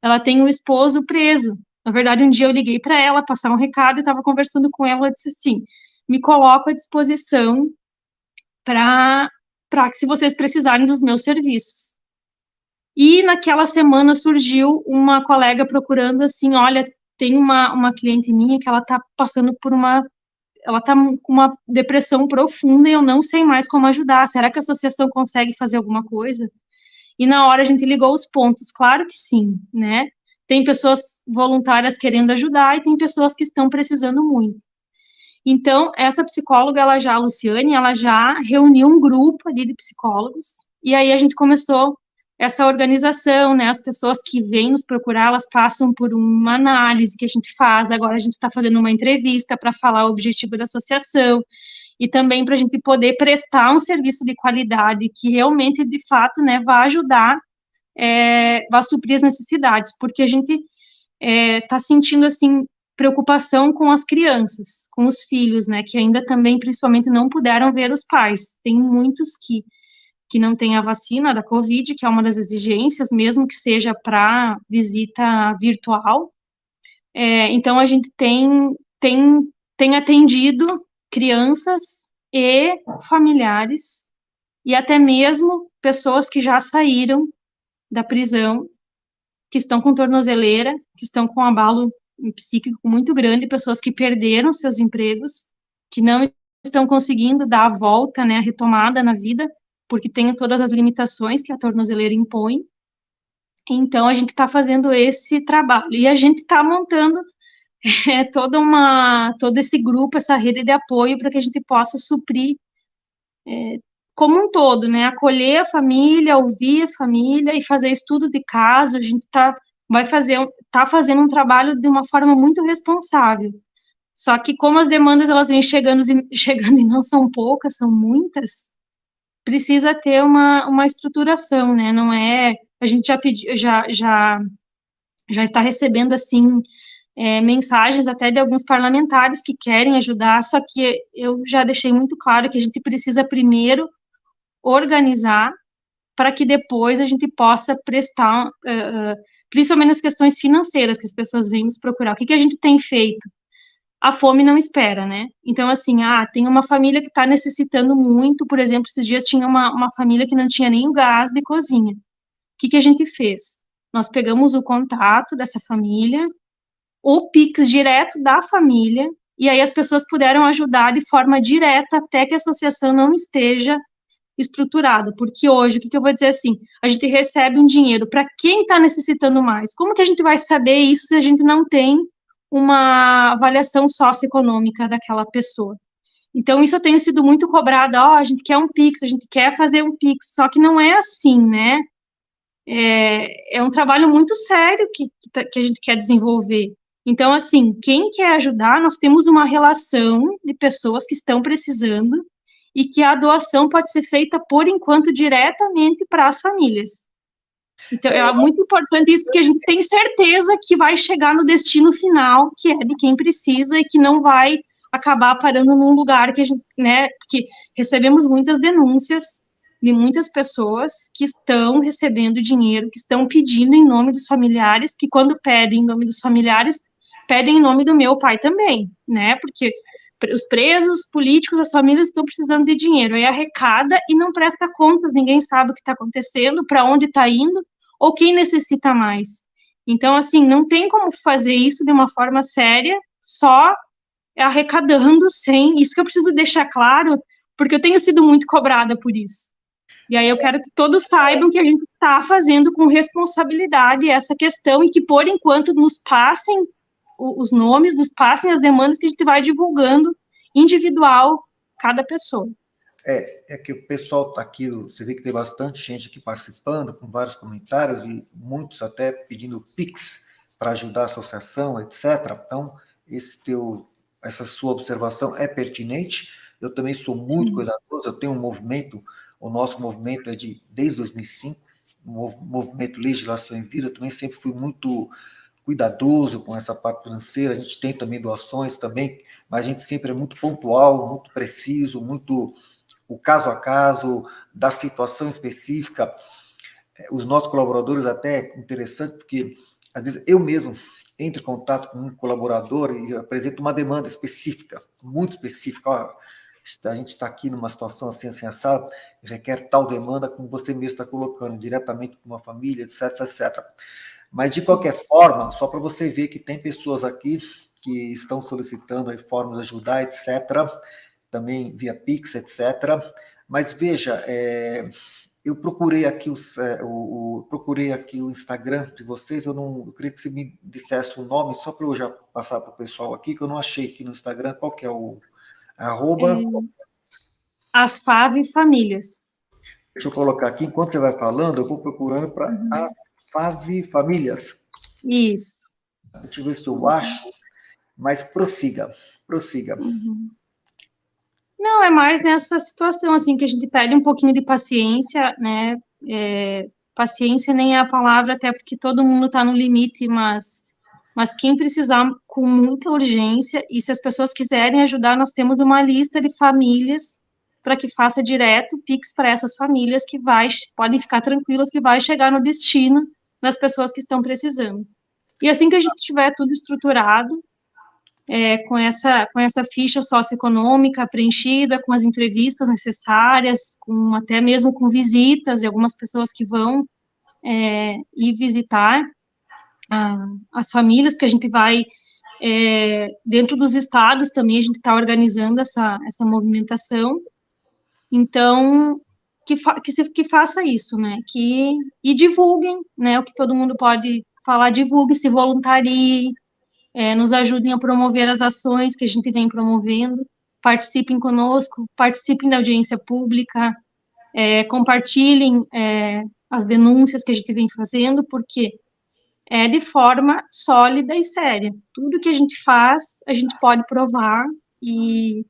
ela tem um esposo preso. Na verdade, um dia eu liguei para ela, passar um recado, e estava conversando com ela, ela disse assim, me coloco à disposição para que, se vocês precisarem dos meus serviços. E naquela semana surgiu uma colega procurando assim, olha, tem uma cliente minha que ela está passando por ela está com uma depressão profunda e eu não sei mais como ajudar, será que a associação consegue fazer alguma coisa? E na hora a gente ligou os pontos, claro que sim, né? Tem pessoas voluntárias querendo ajudar e tem pessoas que estão precisando muito. Então, essa psicóloga, a Luciane, ela já reuniu um grupo ali de psicólogos, e aí a gente começou essa organização, né, as pessoas que vêm nos procurar, elas passam por uma análise que a gente faz, agora a gente está fazendo uma entrevista para falar o objetivo da associação, e também para a gente poder prestar um serviço de qualidade que realmente, de fato, né, vai ajudar, vai suprir as necessidades, porque a gente está sentindo, assim, preocupação com as crianças, com os filhos, né, que ainda também, principalmente, não puderam ver os pais. Tem muitos que não têm a vacina da Covid, que é uma das exigências, mesmo que seja para visita virtual. Então, a gente tem atendido crianças e familiares, e até mesmo pessoas que já saíram da prisão, que estão com tornozeleira, que estão com abalo psíquico muito grande, pessoas que perderam seus empregos, que não estão conseguindo dar a volta, né, a retomada na vida, porque tem todas as limitações que a tornozeleira impõe. Então, a gente está fazendo esse trabalho, e a gente está montando todo esse grupo, essa rede de apoio, para que a gente possa suprir como um todo, né, acolher a família, ouvir a família e fazer estudo de caso. A gente está fazendo um trabalho de uma forma muito responsável. Só que como as demandas, elas vêm chegando e não são poucas, são muitas, precisa ter uma estruturação, né, não é, a gente já está recebendo, assim, mensagens até de alguns parlamentares que querem ajudar, só que eu já deixei muito claro que a gente precisa primeiro organizar, para que depois a gente possa prestar, principalmente nas questões financeiras, que as pessoas vêm nos procurar. O que a gente tem feito? A fome não espera, né? Então, assim, tem uma família que está necessitando muito, por exemplo, esses dias tinha uma família que não tinha nem o gás de cozinha. O que a gente fez? Nós pegamos o contato dessa família, o Pix direto da família, e aí as pessoas puderam ajudar de forma direta até que a associação não esteja estruturada, porque hoje, o que eu vou dizer assim, a gente recebe um dinheiro para quem está necessitando mais. Como que a gente vai saber isso se a gente não tem uma avaliação socioeconômica daquela pessoa. Então, isso eu tenho sido muito cobrada, a gente quer um Pix, a gente quer fazer um Pix, só que não é assim, né? É um trabalho muito sério que a gente quer desenvolver. Então, assim, quem quer ajudar, nós temos uma relação de pessoas que estão precisando e que a doação pode ser feita, por enquanto, diretamente para as famílias. Então, é muito importante isso, porque a gente tem certeza que vai chegar no destino final, que é de quem precisa, e que não vai acabar parando num lugar que a gente, né, que recebemos muitas denúncias de muitas pessoas que estão recebendo dinheiro, que estão pedindo em nome dos familiares, que quando pedem em nome dos familiares, pedem em nome do meu pai também, né, porque os presos, políticos, as famílias estão precisando de dinheiro, aí arrecada e não presta contas, ninguém sabe o que está acontecendo, para onde está indo, ou quem necessita mais. Então, assim, não tem como fazer isso de uma forma séria, só arrecadando sem. Isso que eu preciso deixar claro, porque eu tenho sido muito cobrada por isso. E aí eu quero que todos saibam que a gente está fazendo com responsabilidade essa questão e que, por enquanto, nos passem os nomes, nos passem as demandas que a gente vai divulgando individual cada pessoa. É que o pessoal está aqui, você vê que tem bastante gente aqui participando, com vários comentários, e muitos até pedindo Pix para ajudar a associação, etc. Então, essa sua observação é pertinente. Eu também sou muito cuidadoso, eu tenho um movimento, o nosso movimento é desde 2005, o movimento Legislação em Vida, eu também sempre fui muito cuidadoso com essa parte financeira, a gente tem também doações também, mas a gente sempre é muito pontual, muito preciso, muito o caso a caso, da situação específica. Os nossos colaboradores até é interessante, porque às vezes eu mesmo entro em contato com um colaborador e apresento uma demanda específica, muito específica. Ó, a gente está aqui numa situação assim, assim, assado, requer tal demanda, como você mesmo está colocando, diretamente com uma família, etc, etc. Mas, de qualquer forma, só para você ver que tem pessoas aqui que estão solicitando aí formas de ajudar, etc., também via Pix, etc. Mas veja, eu procurei aqui procurei aqui o Instagram de vocês, eu queria que você me dissesse o nome, só para eu já passar para o pessoal aqui, que eu não achei aqui no Instagram, qual que é o arroba? As FAV Famílias. Deixa eu colocar aqui, enquanto você vai falando, eu vou procurando para as FAV Famílias. Isso. Deixa eu ver se eu acho, mas prossiga. Não, é mais nessa situação, assim, que a gente pede um pouquinho de paciência, né? Paciência nem é a palavra, até porque todo mundo está no limite, mas quem precisar com muita urgência, e se as pessoas quiserem ajudar, nós temos uma lista de famílias para que faça direto Pix para essas famílias podem ficar tranquilas que vai chegar no destino das pessoas que estão precisando. E assim que a gente tiver tudo estruturado, com essa ficha socioeconômica preenchida, com as entrevistas necessárias, até mesmo com visitas e algumas pessoas que vão ir visitar as famílias, porque a gente vai, dentro dos estados também, a gente está organizando essa movimentação. Então, que faça isso, né? E divulguem, né? O que todo mundo pode falar, divulgue, se voluntarie, nos ajudem a promover as ações que a gente vem promovendo, participem conosco, participem da audiência pública, compartilhem as denúncias que a gente vem fazendo, porque é de forma sólida e séria. Tudo que a gente faz, a gente pode provar, e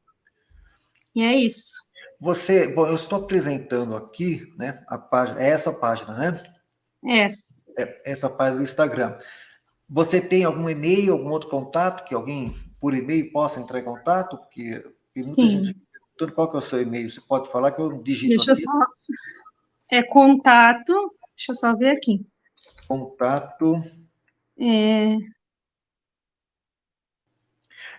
é isso. Bom, eu estou apresentando aqui, né, a página, essa página, né? Essa página do Instagram. Você tem algum e-mail, algum outro contato que alguém por e-mail possa entrar em contato? Porque tem muita gente perguntando qual que é o seu e-mail. Você pode falar que eu digito Deixa aqui. Contato, deixa eu só ver aqui. Contato.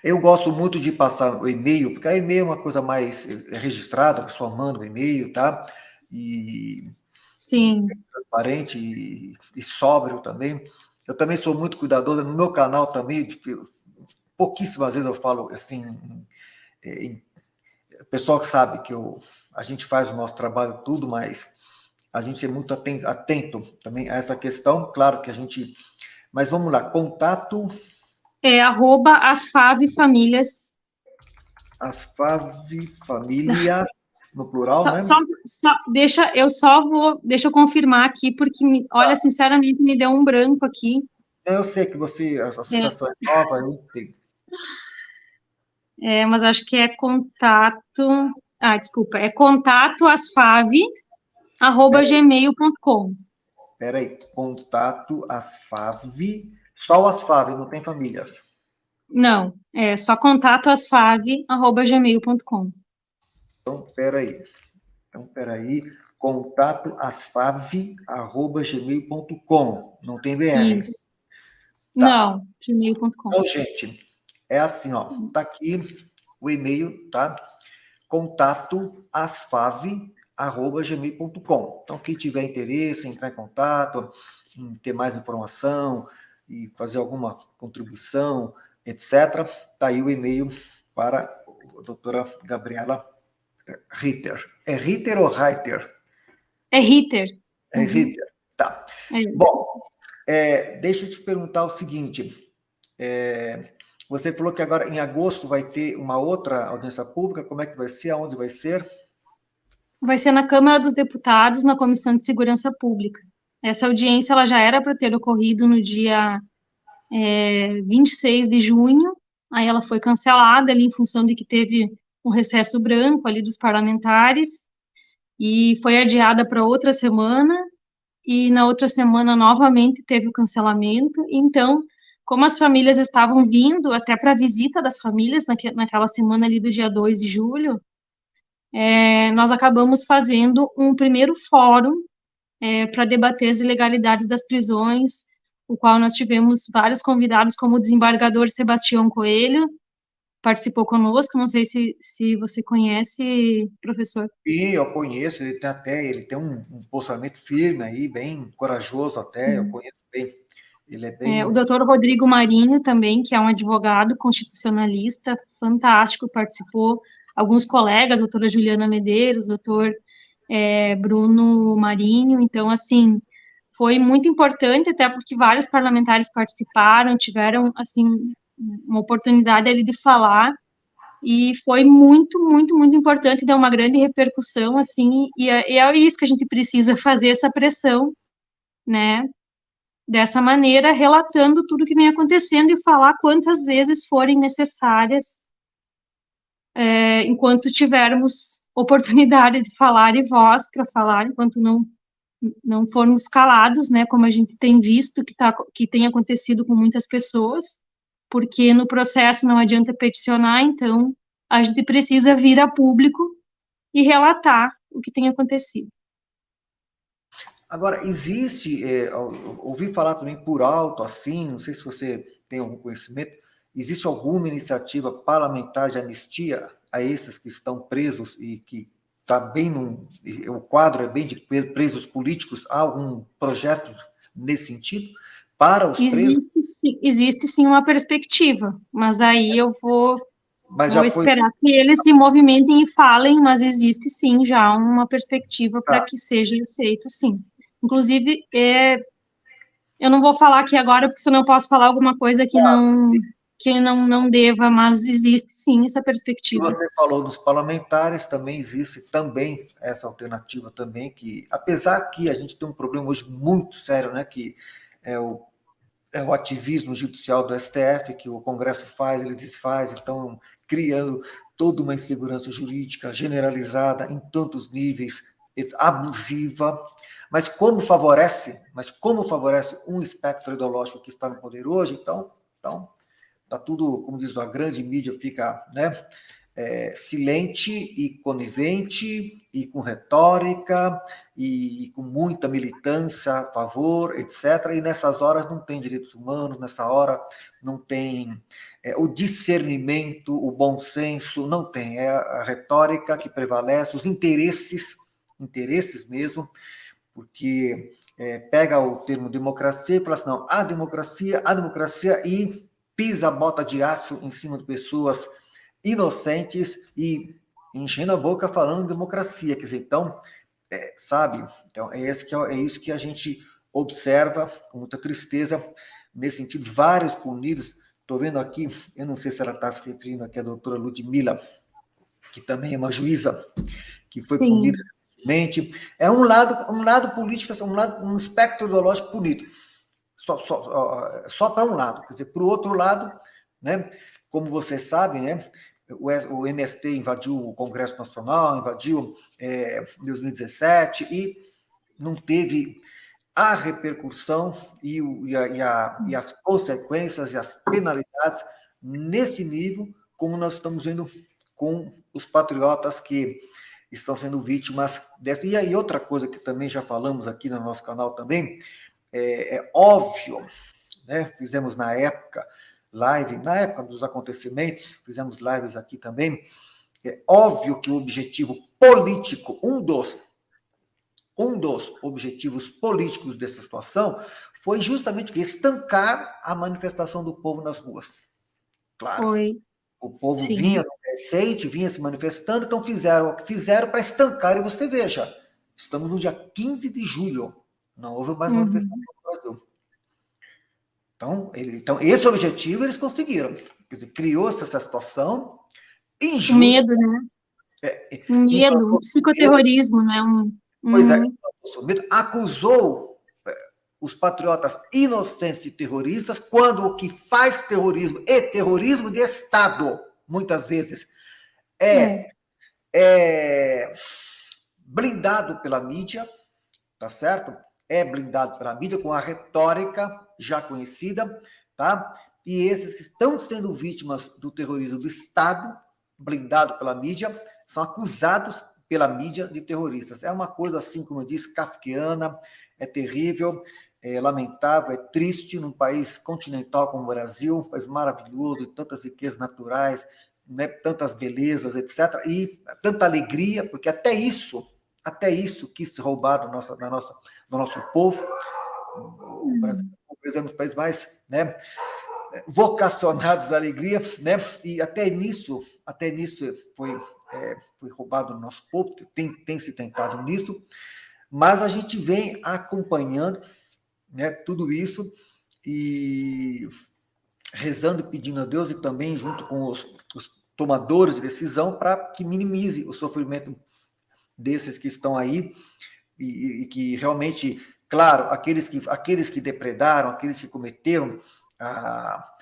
Eu gosto muito de passar o e-mail, porque a e-mail é uma coisa mais registrada, a pessoa manda o e-mail, tá? E Sim. Transparente e sóbrio também. Eu também sou muito cuidadoso, no meu canal também, pouquíssimas vezes eu falo assim, o pessoal sabe que a gente faz o nosso trabalho tudo, mas a gente é muito atento também a essa questão, claro que a gente... Mas vamos lá, contato... É @asfavefamilias. Asfavefamilias, no plural, né? Deixa eu confirmar aqui, porque, olha, sinceramente, me deu um branco aqui. Eu sei que você, a É, associação é nova, eu entendo. mas acho que é contato. Desculpa, é contatoasfave@gmail.com. Peraí, contato Asfave, só o Asfave, não tem famílias. Não, é só contatoasfave@gmail.com. Então, peraí, contato asfave@gmail.com. Não tem BR. Isso. Tá. Não, gmail.com. Então, gente, é assim, ó, tá aqui o e-mail, tá? Contato asfave@gmail.com. Então, quem tiver interesse em entrar em contato, em ter mais informação e fazer alguma contribuição, etc., tá aí o e-mail para a doutora Gabriela Ritter. É Ritter ou Reiter? É Ritter. É Ritter, tá. É. Bom, deixa eu te perguntar o seguinte, você falou que agora em agosto vai ter uma outra audiência pública, como é que vai ser, aonde vai ser? Vai ser na Câmara dos Deputados, na Comissão de Segurança Pública. Essa audiência ela já era para ter ocorrido no dia 26 de junho, aí ela foi cancelada ali em função de que teve um recesso branco ali dos parlamentares, e foi adiada para outra semana, e na outra semana novamente teve o cancelamento. Então, como as famílias estavam vindo até para a visita das famílias naquela semana ali do dia 2 de julho, nós acabamos fazendo um primeiro fórum para debater as ilegalidades das prisões, o qual nós tivemos vários convidados, como o desembargador Sebastião Coelho, participou conosco, não sei se você conhece, professor. Sim, eu conheço, ele tem um posicionamento firme aí, bem corajoso até, eu Sim. conheço bem. Ele é O bem... doutor Rodrigo Marinho também, que é um advogado constitucionalista, fantástico, participou, alguns colegas, doutora Juliana Medeiros, doutor Bruno Marinho, então, assim, foi muito importante, até porque vários parlamentares participaram, tiveram, assim, uma oportunidade ali de falar, e foi muito, muito, muito importante, deu uma grande repercussão, assim, e é isso que a gente precisa fazer, essa pressão, né, dessa maneira, relatando tudo que vem acontecendo e falar quantas vezes forem necessárias, enquanto tivermos oportunidade de falar e voz para falar, enquanto não formos calados, né, como a gente tem visto que tem acontecido com muitas pessoas, porque no processo não adianta peticionar, então a gente precisa vir a público e relatar o que tem acontecido. Agora, existe, ouvi falar também por alto, assim, não sei se você tem algum conhecimento, existe alguma iniciativa parlamentar de anistia a esses que estão presos e que está bem o quadro é bem de presos políticos, há algum projeto nesse sentido para os presos? Existe sim uma perspectiva, mas aí eu Mas vou já foi... esperar que eles se movimentem e falem, mas existe sim já uma perspectiva para Tá, que seja feito, sim. Inclusive, eu não vou falar aqui agora, porque senão eu posso falar alguma coisa que não deva, mas existe sim essa e perspectiva. você falou dos parlamentares, também existe também essa alternativa também, que apesar que a gente tem um problema hoje muito sério, né, que é o ativismo judicial do STF, que o Congresso faz, ele desfaz, então criando toda uma insegurança jurídica generalizada em tantos níveis, abusiva, mas como favorece um espectro ideológico que está no poder hoje, então tá tudo, como diz a grande mídia, fica, né, silente e conivente e com retórica e com muita militância a favor, etc. E nessas horas não tem direitos humanos, nessa hora não tem o discernimento, o bom senso, não tem. É a retórica que prevalece, os interesses mesmo, porque pega o termo democracia e fala assim, não, a democracia e pisa a bota de aço em cima de pessoas inocentes e enchendo a boca falando de democracia, quer dizer, então, sabe, então é isso que a gente observa com muita tristeza, nesse sentido, vários punidos, Estou vendo aqui, eu não sei se ela está se referindo aqui à doutora Ludmila, que também é uma juíza, que foi Sim. punida recentemente. É um lado político, um espectro ideológico bonito. Só para um lado. Quer dizer, para o outro lado, né, como vocês sabem, né, o MST invadiu o Congresso Nacional, invadiu em 2017 e não teve a repercussão e as consequências e as penalidades nesse nível, como nós estamos vendo com os patriotas que estão sendo vítimas dessa. E aí, outra coisa que também já falamos aqui no nosso canal também, é óbvio, né? Fizemos na época dos acontecimentos, fizemos lives aqui também. É óbvio que o objetivo político, um dos objetivos políticos dessa situação foi justamente estancar a manifestação do povo nas ruas. Claro, Foi. o povo Sim. vinha recente, vinha se manifestando, então fizeram o que fizeram para estancar, e você veja, estamos no dia 15 de julho, não houve mais manifestação no Brasil. Então, esse objetivo eles conseguiram. Quer dizer, criou-se essa situação O injusta. medo, né? Um medo, um Implantou-se medo, psicoterrorismo, né? pois é, implantou-se medo, acusou os patriotas inocentes de terroristas, quando o que faz terrorismo é terrorismo de Estado, muitas vezes, é blindado pela mídia, tá certo? É blindado pela mídia com a retórica já conhecida, tá? E esses que estão sendo vítimas do terrorismo do Estado, blindado pela mídia, são acusados pela mídia de terroristas. É uma coisa assim, como eu disse, kafkiana, é terrível, é lamentável, é triste num país continental como o Brasil, um país maravilhoso, de tantas riquezas naturais, né, tantas belezas, etc. E tanta alegria, porque até isso quis se roubar do nosso povo. O Brasil é um dos países mais, né, vocacionados à alegria, né? E até nisso foi roubado do nosso povo, tem se tentado nisso, mas a gente vem acompanhando, né, tudo isso e rezando, pedindo a Deus, e também junto com os tomadores de decisão, para que minimize o sofrimento desses que estão aí e que realmente, claro, aqueles que depredaram, aqueles que cometeram a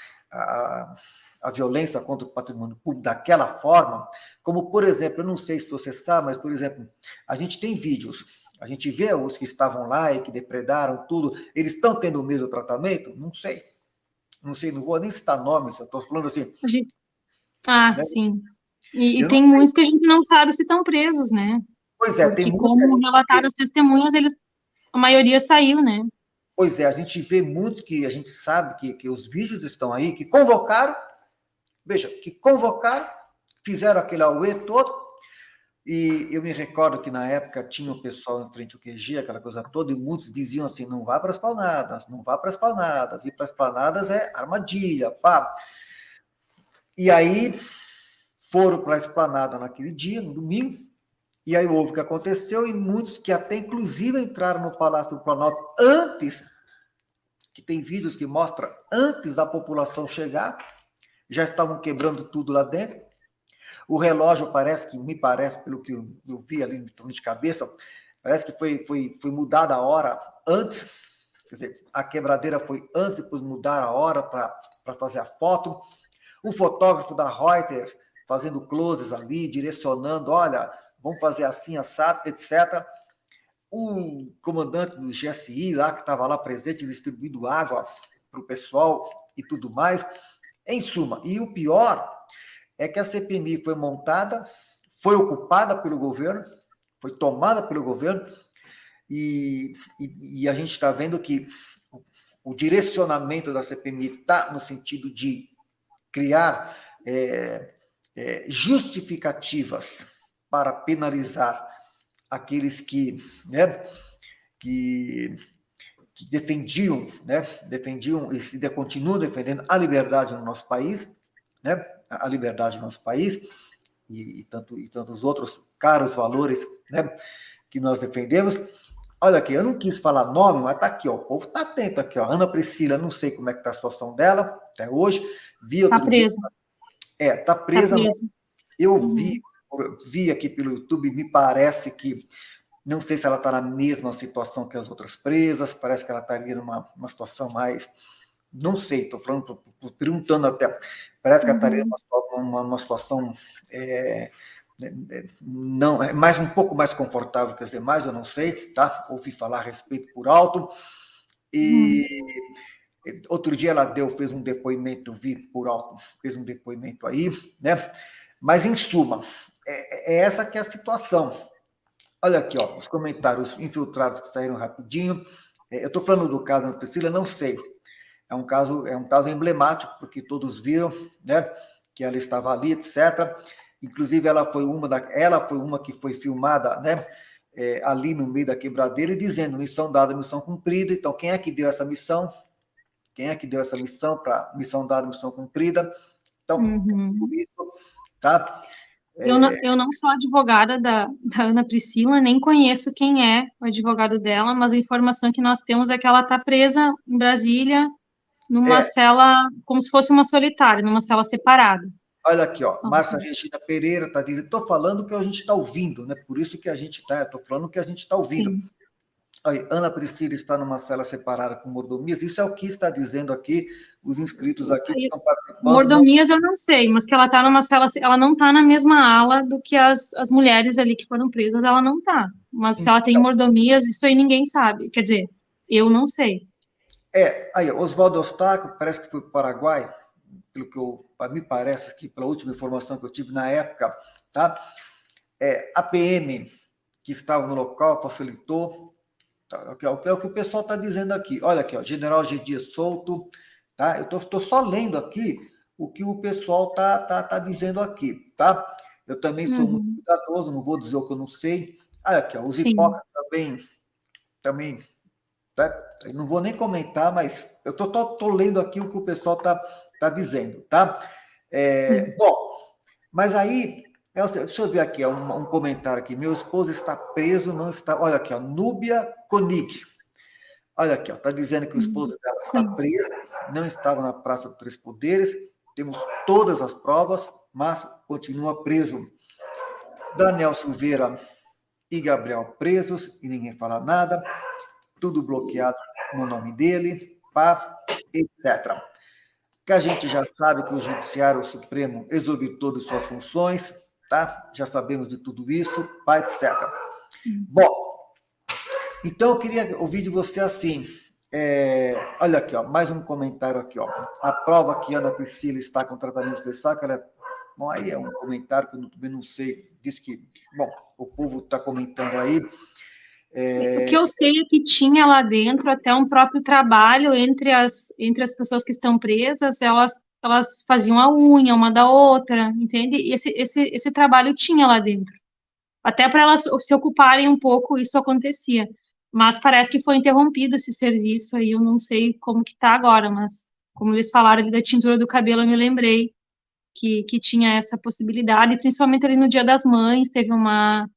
violência contra o patrimônio público daquela forma, como, por exemplo, eu não sei se você sabe, mas, por exemplo, a gente tem vídeos, a gente vê os que estavam lá e que depredaram tudo, eles estão tendo o mesmo tratamento? Não sei, não vou nem citar nomes, eu estou falando assim, né? Sim. E Eu não tem sei. muitos que a gente não sabe se estão presos, né? Pois é, tem Porque muitos que a como gente relataram vê. as testemunhas, a maioria saiu, né? Pois é, a gente vê muitos que a gente sabe que os vídeos estão aí, que convocaram, veja, que convocaram, fizeram aquele auê todo, e eu me recordo que na época tinha o pessoal em frente ao QG, aquela coisa toda, e muitos diziam assim, não vá para as planadas, não vá para as planadas, ir para as planadas é armadilha, pá. E aí foram para a esplanada naquele dia, no domingo, e aí houve o que aconteceu, e muitos que até inclusive entraram no Palácio do Planalto antes, que tem vídeos que mostram antes da população chegar, já estavam quebrando tudo lá dentro. O relógio me parece, pelo que eu vi ali no torno de cabeça, parece que foi mudada a hora antes, quer dizer, a quebradeira foi antes, depois mudar a hora para fazer a foto. O fotógrafo da Reuters fazendo closes ali, direcionando, olha, vamos fazer assim, assado, etc. O comandante do GSI lá, que estava lá presente, distribuindo água para o pessoal e tudo mais. Em suma, e o pior é que a CPMI foi montada, foi ocupada pelo governo, foi tomada pelo governo, e a gente está vendo que o direcionamento da CPMI está no sentido de criar justificativas para penalizar aqueles né, que defendiam e continuam defendendo a liberdade no nosso país, né, a liberdade no nosso país, e tantos outros caros valores, né, que nós defendemos. Olha aqui, eu não quis falar nome, mas tá aqui, ó, o povo tá atento aqui, ó. Ana Priscila, não sei como é que tá a situação dela até hoje. Vi Tá outro dia, presa, tá tá presa, mas presa. eu Uhum. vi aqui pelo YouTube, me parece que não sei se ela está na mesma situação que as outras presas, parece que ela estaria numa situação mais. Não sei, estou falando, tô perguntando até. Parece que ela estaria Uhum. numa situação não, mais um pouco mais confortável que as demais, eu não sei, tá? Ouvi falar a respeito por alto. Uhum. E outro dia ela fez um depoimento, vi por alto, fez um depoimento aí, né? Mas, em suma, é essa que é a situação. Olha aqui, ó, os comentários infiltrados que saíram rapidinho. Eu estou falando do caso da Priscila, não sei. É um caso emblemático, porque todos viram, né, que ela estava ali, etc. Inclusive, ela foi uma que foi filmada, né, ali no meio da quebradeira e dizendo missão dada, missão cumprida. Então, quem é que deu essa missão? Quem é que deu essa missão para missão dada, missão cumprida? Então, por Uhum. isso, tá? Eu não sou advogada da Ana Priscila, nem conheço quem é o advogado dela, mas a informação que nós temos é que ela está presa em Brasília, numa É, cela, como se fosse uma solitária, numa cela separada. olha aqui, ó, Então, Márcia Regina Pereira está dizendo, estou falando o que a gente está ouvindo, né? Por isso que a gente está, estou falando o que a gente está ouvindo. sim. Aí, Ana Priscila está numa cela separada com mordomias, isso é o que está dizendo aqui os inscritos aqui que Aí, estão participando. Não, mordomias eu não sei, mas que ela está numa cela, ela não está na mesma ala do que as mulheres ali que foram presas, ela não está. Mas se ela tem mordomias, isso aí ninguém sabe. Quer dizer, eu não sei. aí, Oswaldo Eustáquio, parece que foi para o Paraguai, pelo que me parece que, pela última informação que eu tive na época, tá? A PM que estava no local facilitou, tá? É o que o pessoal está dizendo aqui. Olha aqui, ó, General G. Dias solto, tá? Eu estou só lendo aqui o que o pessoal tá dizendo aqui, tá? Eu também sou muito Uhum. cuidadoso, não vou dizer o que eu não sei. Olha aqui, ó, os Sim, hipócritas também, tá? Eu não vou nem comentar, mas eu tô lendo aqui o que o pessoal tá dizendo, tá? sim. Bom, mas aí, deixa eu ver aqui, um comentário aqui. Meu esposo está preso, não está. Olha aqui, ó, Núbia Konig. Olha aqui, ó, está dizendo que o esposo dela está Conheço. preso, não estava na Praça dos Três Poderes, temos todas as provas, mas continua preso. Daniel Silveira e Gabriel presos e ninguém fala nada, tudo bloqueado no nome dele, pá, etc. Que a gente já sabe que o Judiciário Supremo exorbitou de suas funções, tá? Já sabemos de tudo isso, pá, etc. Sim. Bom, então, eu queria ouvir de você assim. Olha aqui, ó, mais um comentário aqui, ó. A prova que Ana Priscila está com tratamento especial, que ela bom, aí é um comentário que eu também não sei. Diz que, bom, o povo está comentando aí. O que eu sei é que tinha lá dentro até um próprio trabalho entre as pessoas que estão presas, elas faziam a unha uma da outra, entende? E esse trabalho tinha lá dentro. Até para elas se ocuparem um pouco, isso acontecia. Mas parece que foi interrompido esse serviço aí, eu não sei como que tá agora, mas como eles falaram ali da tintura do cabelo, eu me lembrei que tinha essa possibilidade, principalmente ali no Dia das Mães, teve uma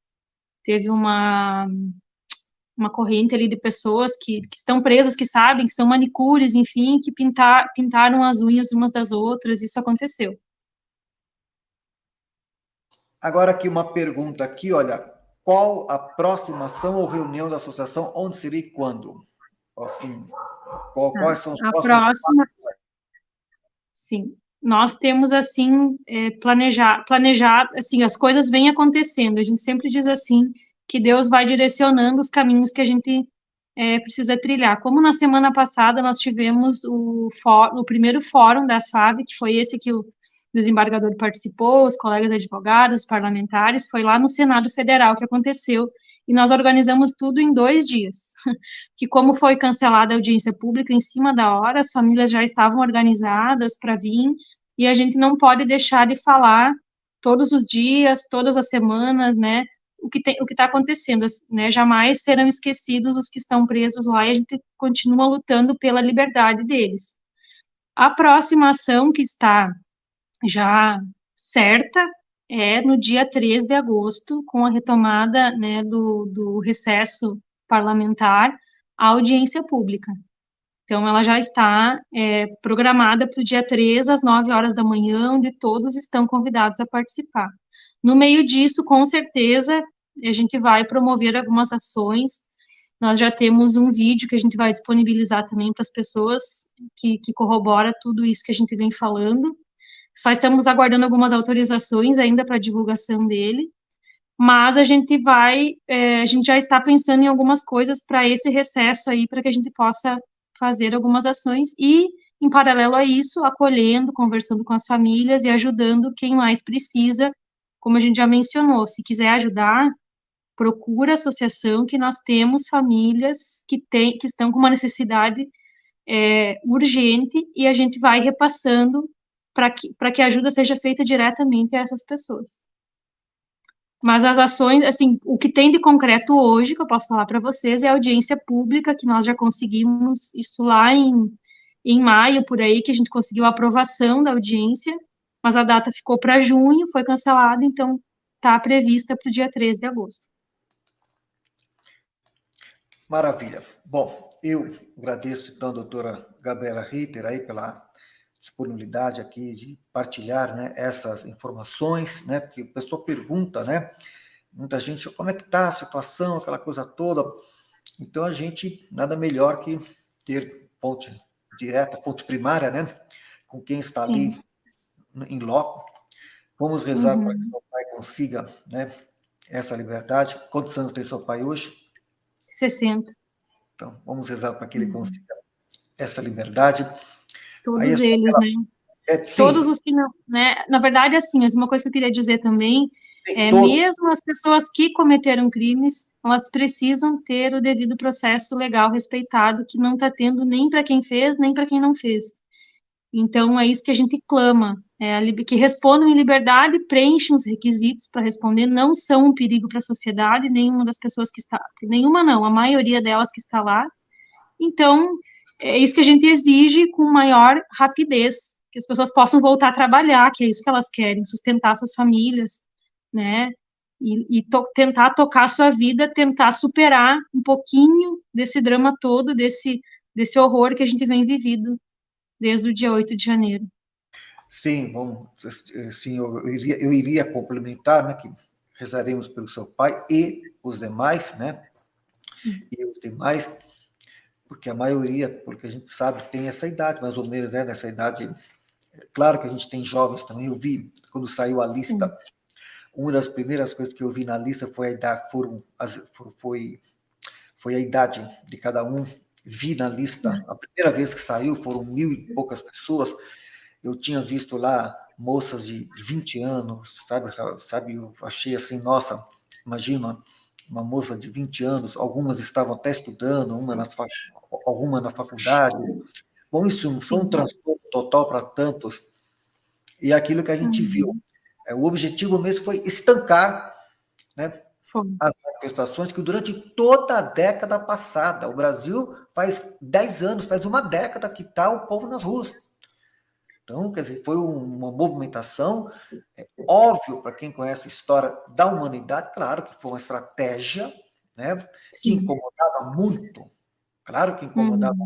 corrente ali de pessoas que estão presas, que sabem, que são manicures, enfim, que pintaram as unhas umas das outras, isso aconteceu. Agora aqui uma pergunta aqui, olha. Qual a próxima ação ou reunião da associação? Onde será e quando? Assim, Tá. quais são os A próximos próxima, passos? sim, nós temos, assim, planejar, assim, as coisas vêm acontecendo, a gente sempre diz assim, que Deus vai direcionando os caminhos que a gente precisa trilhar. Como na semana passada nós tivemos o primeiro fórum das FAV, que foi esse que o desembargador participou, os colegas advogados, os parlamentares, foi lá no Senado Federal que aconteceu, e nós organizamos tudo em 2 dias. Que como foi cancelada a audiência pública em cima da hora, as famílias já estavam organizadas para vir, e a gente não pode deixar de falar todos os dias, todas as semanas, né, o que está acontecendo, né, jamais serão esquecidos os que estão presos lá e a gente continua lutando pela liberdade deles. A próxima ação que está já certa é no dia 3 de agosto, com a retomada, né, do recesso parlamentar a audiência pública. Então, ela já está programada para o dia 3, às 9 horas da manhã, onde todos estão convidados a participar. No meio disso, com certeza, a gente vai promover algumas ações. Nós já temos um vídeo que a gente vai disponibilizar também para as pessoas que corrobora tudo isso que a gente vem falando. Só estamos aguardando algumas autorizações ainda para a divulgação dele, mas a gente já está pensando em algumas coisas para esse recesso aí, para que a gente possa fazer algumas ações e, em paralelo a isso, acolhendo, conversando com as famílias e ajudando quem mais precisa, como a gente já mencionou. Se quiser ajudar, procura a associação, que nós temos famílias que estão com uma necessidade urgente, e a gente vai repassando para que a ajuda seja feita diretamente a essas pessoas. Mas as ações, assim, o que tem de concreto hoje, que eu posso falar para vocês, é a audiência pública, que nós já conseguimos isso lá em maio, por aí, que a gente conseguiu a aprovação da audiência, mas a data ficou para junho, foi cancelada, então está prevista para o dia 13 de agosto. Maravilha. Bom, eu agradeço, então, a doutora Gabriela Ritter, aí, pela disponibilidade aqui de partilhar, né, essas informações, né, porque o pessoal pergunta, né, muita gente, como é que está a situação, aquela coisa toda. Então, a gente, nada melhor que ter ponte direta, ponte primária, né, com quem está Sim. ali em loco. Vamos rezar para que seu pai consiga, né, essa liberdade. Quantos anos tem seu pai hoje? 60. Então, vamos rezar para que ele consiga essa liberdade. Aí, Todos eles, né? Todos sim, os que não, né? Na verdade, assim, uma coisa que eu queria dizer também sim, é, todos. mesmo as pessoas que cometeram crimes, elas precisam ter o devido processo legal respeitado, que não está tendo nem para quem fez, nem para quem não fez. Então, é isso que a gente clama, que respondam em liberdade, preencham os requisitos para responder, não são um perigo para a sociedade, nenhuma das pessoas que está, nenhuma não, a maioria delas que está lá. Então, é isso que a gente exige com maior rapidez, que as pessoas possam voltar a trabalhar, que é isso que elas querem, sustentar suas famílias, né, tentar tocar a sua vida, tentar superar um pouquinho desse drama todo, desse horror que a gente vem vivido desde o dia 8 de janeiro. Sim, sim, eu iria complementar, né, que rezaremos pelo seu pai e os demais, né, Sim. e os demais, porque a maioria, porque a gente sabe, tem essa idade, mais ou menos, né, nessa idade. Claro que a gente tem jovens também. Eu vi, quando saiu a lista, Sim. uma das primeiras coisas que eu vi na lista foi a idade, foi a idade de cada um. Vi na lista, Sim. a primeira vez que saiu, foram 1.000 e poucas pessoas. Eu tinha visto lá moças de 20 anos, sabe, eu achei assim, nossa, imagina uma moça de 20 anos, algumas estavam até estudando, alguma na faculdade. Bom, isso foi um Sim. transtorno total para tantos, e aquilo que a gente viu, Uhum. o objetivo mesmo foi estancar, né, Foi. as manifestações que durante toda a década passada, o Brasil faz 10 anos, faz uma década que está o povo nas ruas. Então, quer dizer, foi uma movimentação, óbvio, para quem conhece a história da humanidade, claro que foi uma estratégia, né, que Sim. incomodava muito, claro que incomodava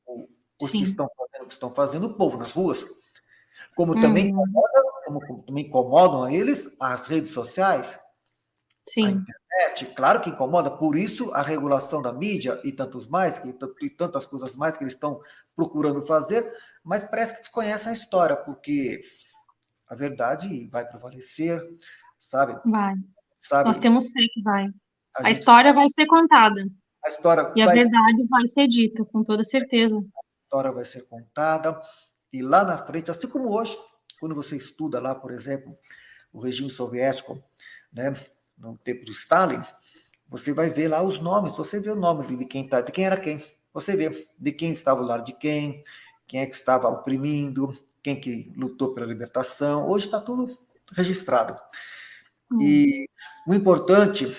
Uhum. os que Sim. estão fazendo o que estão fazendo, o povo nas ruas, como também Uhum. incomodam a eles as redes sociais, a Sim. internet, claro que incomoda, por isso a regulação da mídia e tantos mais, e tantas coisas mais que eles estão procurando fazer, mas parece que desconhecem a história, porque a verdade vai prevalecer, sabe? Vai. Nós Sabe? temos fé que vai. A A gente história sabe, vai ser contada a história e a vai, verdade vai ser dita, com toda certeza. história vai ser contada, e lá na frente, assim como hoje, quando você estuda lá, por exemplo, o regime soviético, né, no tempo do Stalin, você vai ver lá os nomes, você vê o nome de quem tá, de quem era quem, você vê de quem estava ao lado de quem é que estava oprimindo, quem que lutou pela libertação. Hoje está tudo registrado. E o importante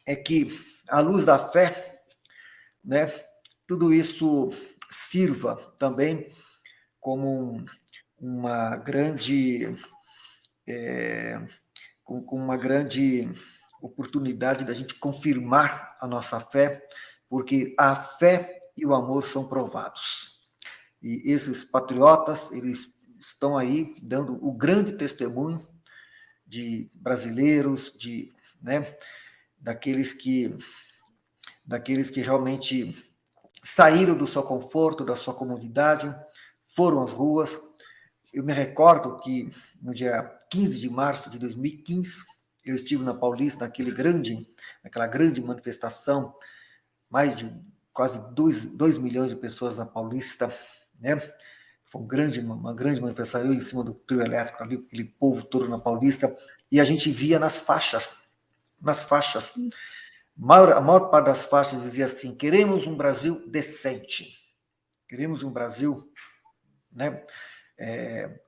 é que, à luz da fé, né, tudo isso sirva também como uma grande, com uma grande oportunidade da gente confirmar a nossa fé, porque a fé e o amor são provados. E esses patriotas, eles estão aí dando o grande testemunho de brasileiros, né, daqueles que realmente saíram do seu conforto, da sua comodidade, foram às ruas. Eu me recordo que no dia 15 de março de 2015, eu estive na Paulista, naquela grande manifestação, mais de quase 2 milhões de pessoas na Paulista, né? Foi uma grande manifestação, eu em cima do trio elétrico ali, aquele povo todo na Paulista, e a gente via nas faixas, a maior parte das faixas dizia assim: queremos um Brasil decente, queremos um Brasil, né,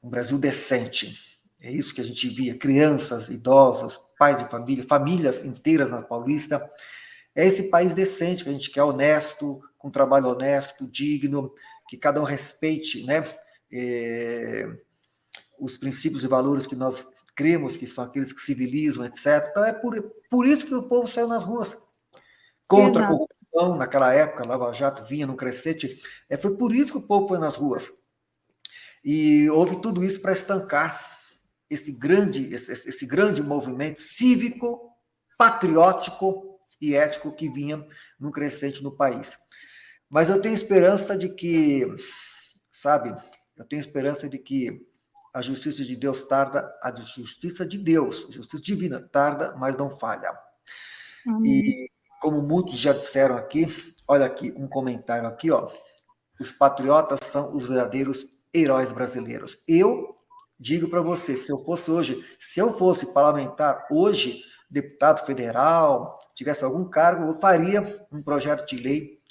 um Brasil decente. É isso que a gente via, crianças, idosos, pais de família, famílias inteiras na Paulista. É esse país decente que a gente quer, honesto, com trabalho honesto, digno, que cada um respeite, né, os princípios e valores que nós cremos, que são aqueles que civilizam, etc. Então é por isso que o povo saiu nas ruas. Contra a corrupção, naquela época, Lava Jato vinha no crescente, foi por isso que o povo foi nas ruas. E houve tudo isso para estancar esse grande movimento cívico, patriótico e ético que vinha no crescente no país. Mas eu tenho esperança de que, a justiça de Deus tarda, a justiça de Deus, a justiça divina tarda, mas não falha. E como muitos já disseram aqui, olha aqui um comentário aqui, ó. Os patriotas são os verdadeiros heróis brasileiros. Eu digo para você, se eu fosse parlamentar hoje, deputado federal, tivesse algum cargo, eu faria um projeto de lei,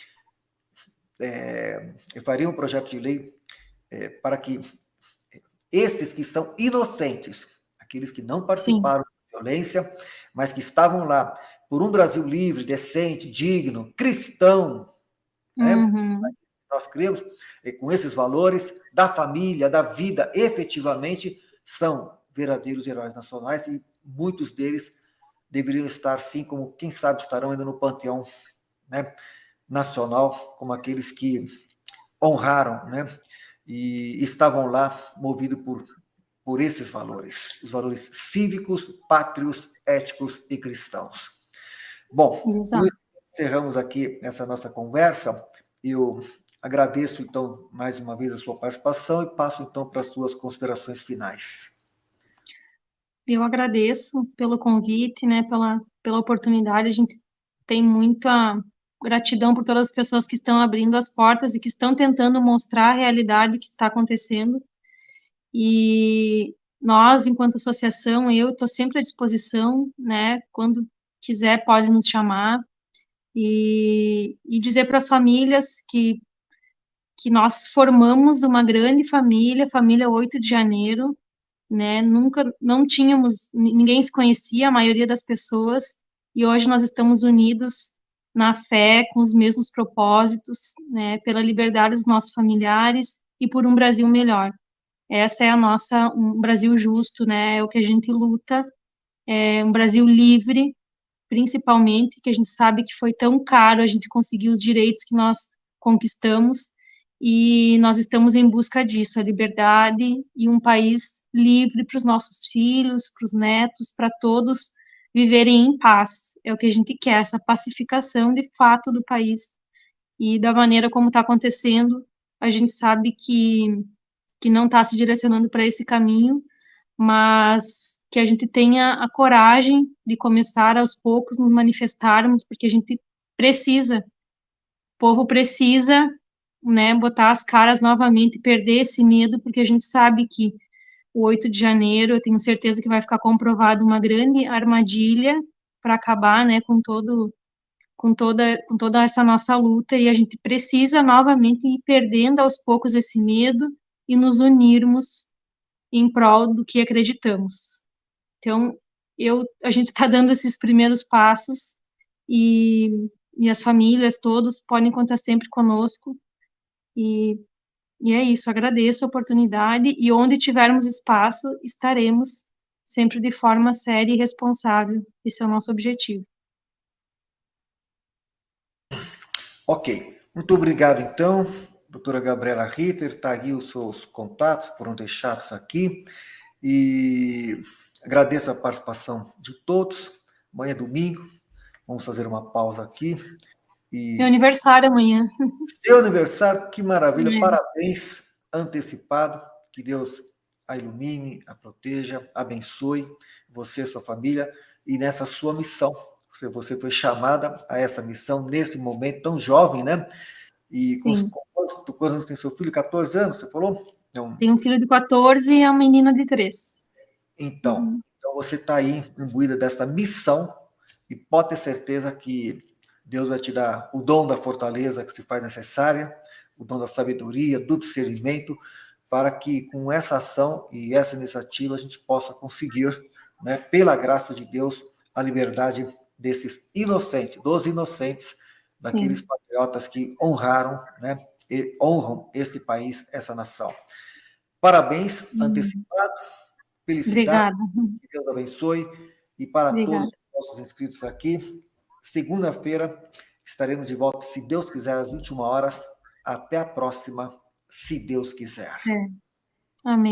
para que esses que são inocentes, aqueles que não participaram da violência, mas que estavam lá por um Brasil livre, decente, digno, cristão, né? Nós cremos com esses valores da família, da vida, efetivamente são verdadeiros heróis nacionais e muitos deles deveriam estar, sim, como quem sabe estarão ainda no panteão, né, nacional, como aqueles que honraram, né, e estavam lá movidos por esses valores, os valores cívicos, pátrios, éticos e cristãos. Bom, encerramos aqui essa nossa conversa. Eu agradeço, então, mais uma vez a sua participação e passo, então, para as suas considerações finais. Eu agradeço pelo convite, né, pela oportunidade. A gente tem muita gratidão por todas as pessoas que estão abrindo as portas e que estão tentando mostrar a realidade que está acontecendo. E nós, enquanto associação, eu estou sempre à disposição, né, quando quiser pode nos chamar, e dizer para as famílias que nós formamos uma grande família 8 de janeiro, né, não tínhamos, ninguém se conhecia, a maioria das pessoas, e hoje nós estamos unidos na fé, com os mesmos propósitos, né, pela liberdade dos nossos familiares e por um Brasil melhor. Essa é um Brasil justo, né, é o que a gente luta, é um Brasil livre, principalmente, que a gente sabe que foi tão caro a gente conseguir os direitos que nós conquistamos, e nós estamos em busca disso, a liberdade e um país livre para os nossos filhos, para os netos, para todos viverem em paz. É o que a gente quer, essa pacificação de fato do país. E da maneira como está acontecendo, a gente sabe que não está se direcionando para esse caminho, mas que a gente tenha a coragem de começar aos poucos nos manifestarmos, porque a gente precisa, o povo precisa, né, botar as caras novamente e perder esse medo, porque a gente sabe que o 8 de janeiro, eu tenho certeza que vai ficar comprovado uma grande armadilha para acabar, né, com toda essa nossa luta, e a gente precisa novamente ir perdendo aos poucos esse medo e nos unirmos em prol do que acreditamos. Então, a gente está dando esses primeiros passos, e as famílias, todos, podem contar sempre conosco, e é isso, agradeço a oportunidade, e onde tivermos espaço, estaremos sempre de forma séria e responsável. Esse é o nosso objetivo. Ok. Muito obrigado, então, doutora Gabriela Ritter. Está aí os seus contatos, foram deixados aqui. E agradeço a participação de todos. Amanhã é domingo, vamos fazer uma pausa aqui. Meu E aniversário amanhã. seu aniversário, que maravilha, É. parabéns antecipado, que Deus a ilumine, a proteja, abençoe você, sua família, e nessa sua missão. Você foi chamada a essa missão nesse momento tão jovem, né? E Sim. quantos anos tem seu filho? 14 anos, você falou? Então, Tem um filho de 14 e uma menina de 3. então você está aí imbuída dessa missão e pode ter certeza que Deus vai te dar o dom da fortaleza que se faz necessária, o dom da sabedoria, do discernimento, para que com essa ação e essa iniciativa a gente possa conseguir, né, pela graça de Deus, a liberdade desses inocentes, dos inocentes, daqueles Sim. patriotas que honraram, né, e honram esse país, essa nação. Parabéns antecipado, felicidade, Obrigada. que Deus abençoe. E para todos Obrigada. os nossos inscritos aqui, segunda-feira estaremos de volta, se Deus quiser, às 21 horas. Até a próxima, se Deus quiser. É. Amém.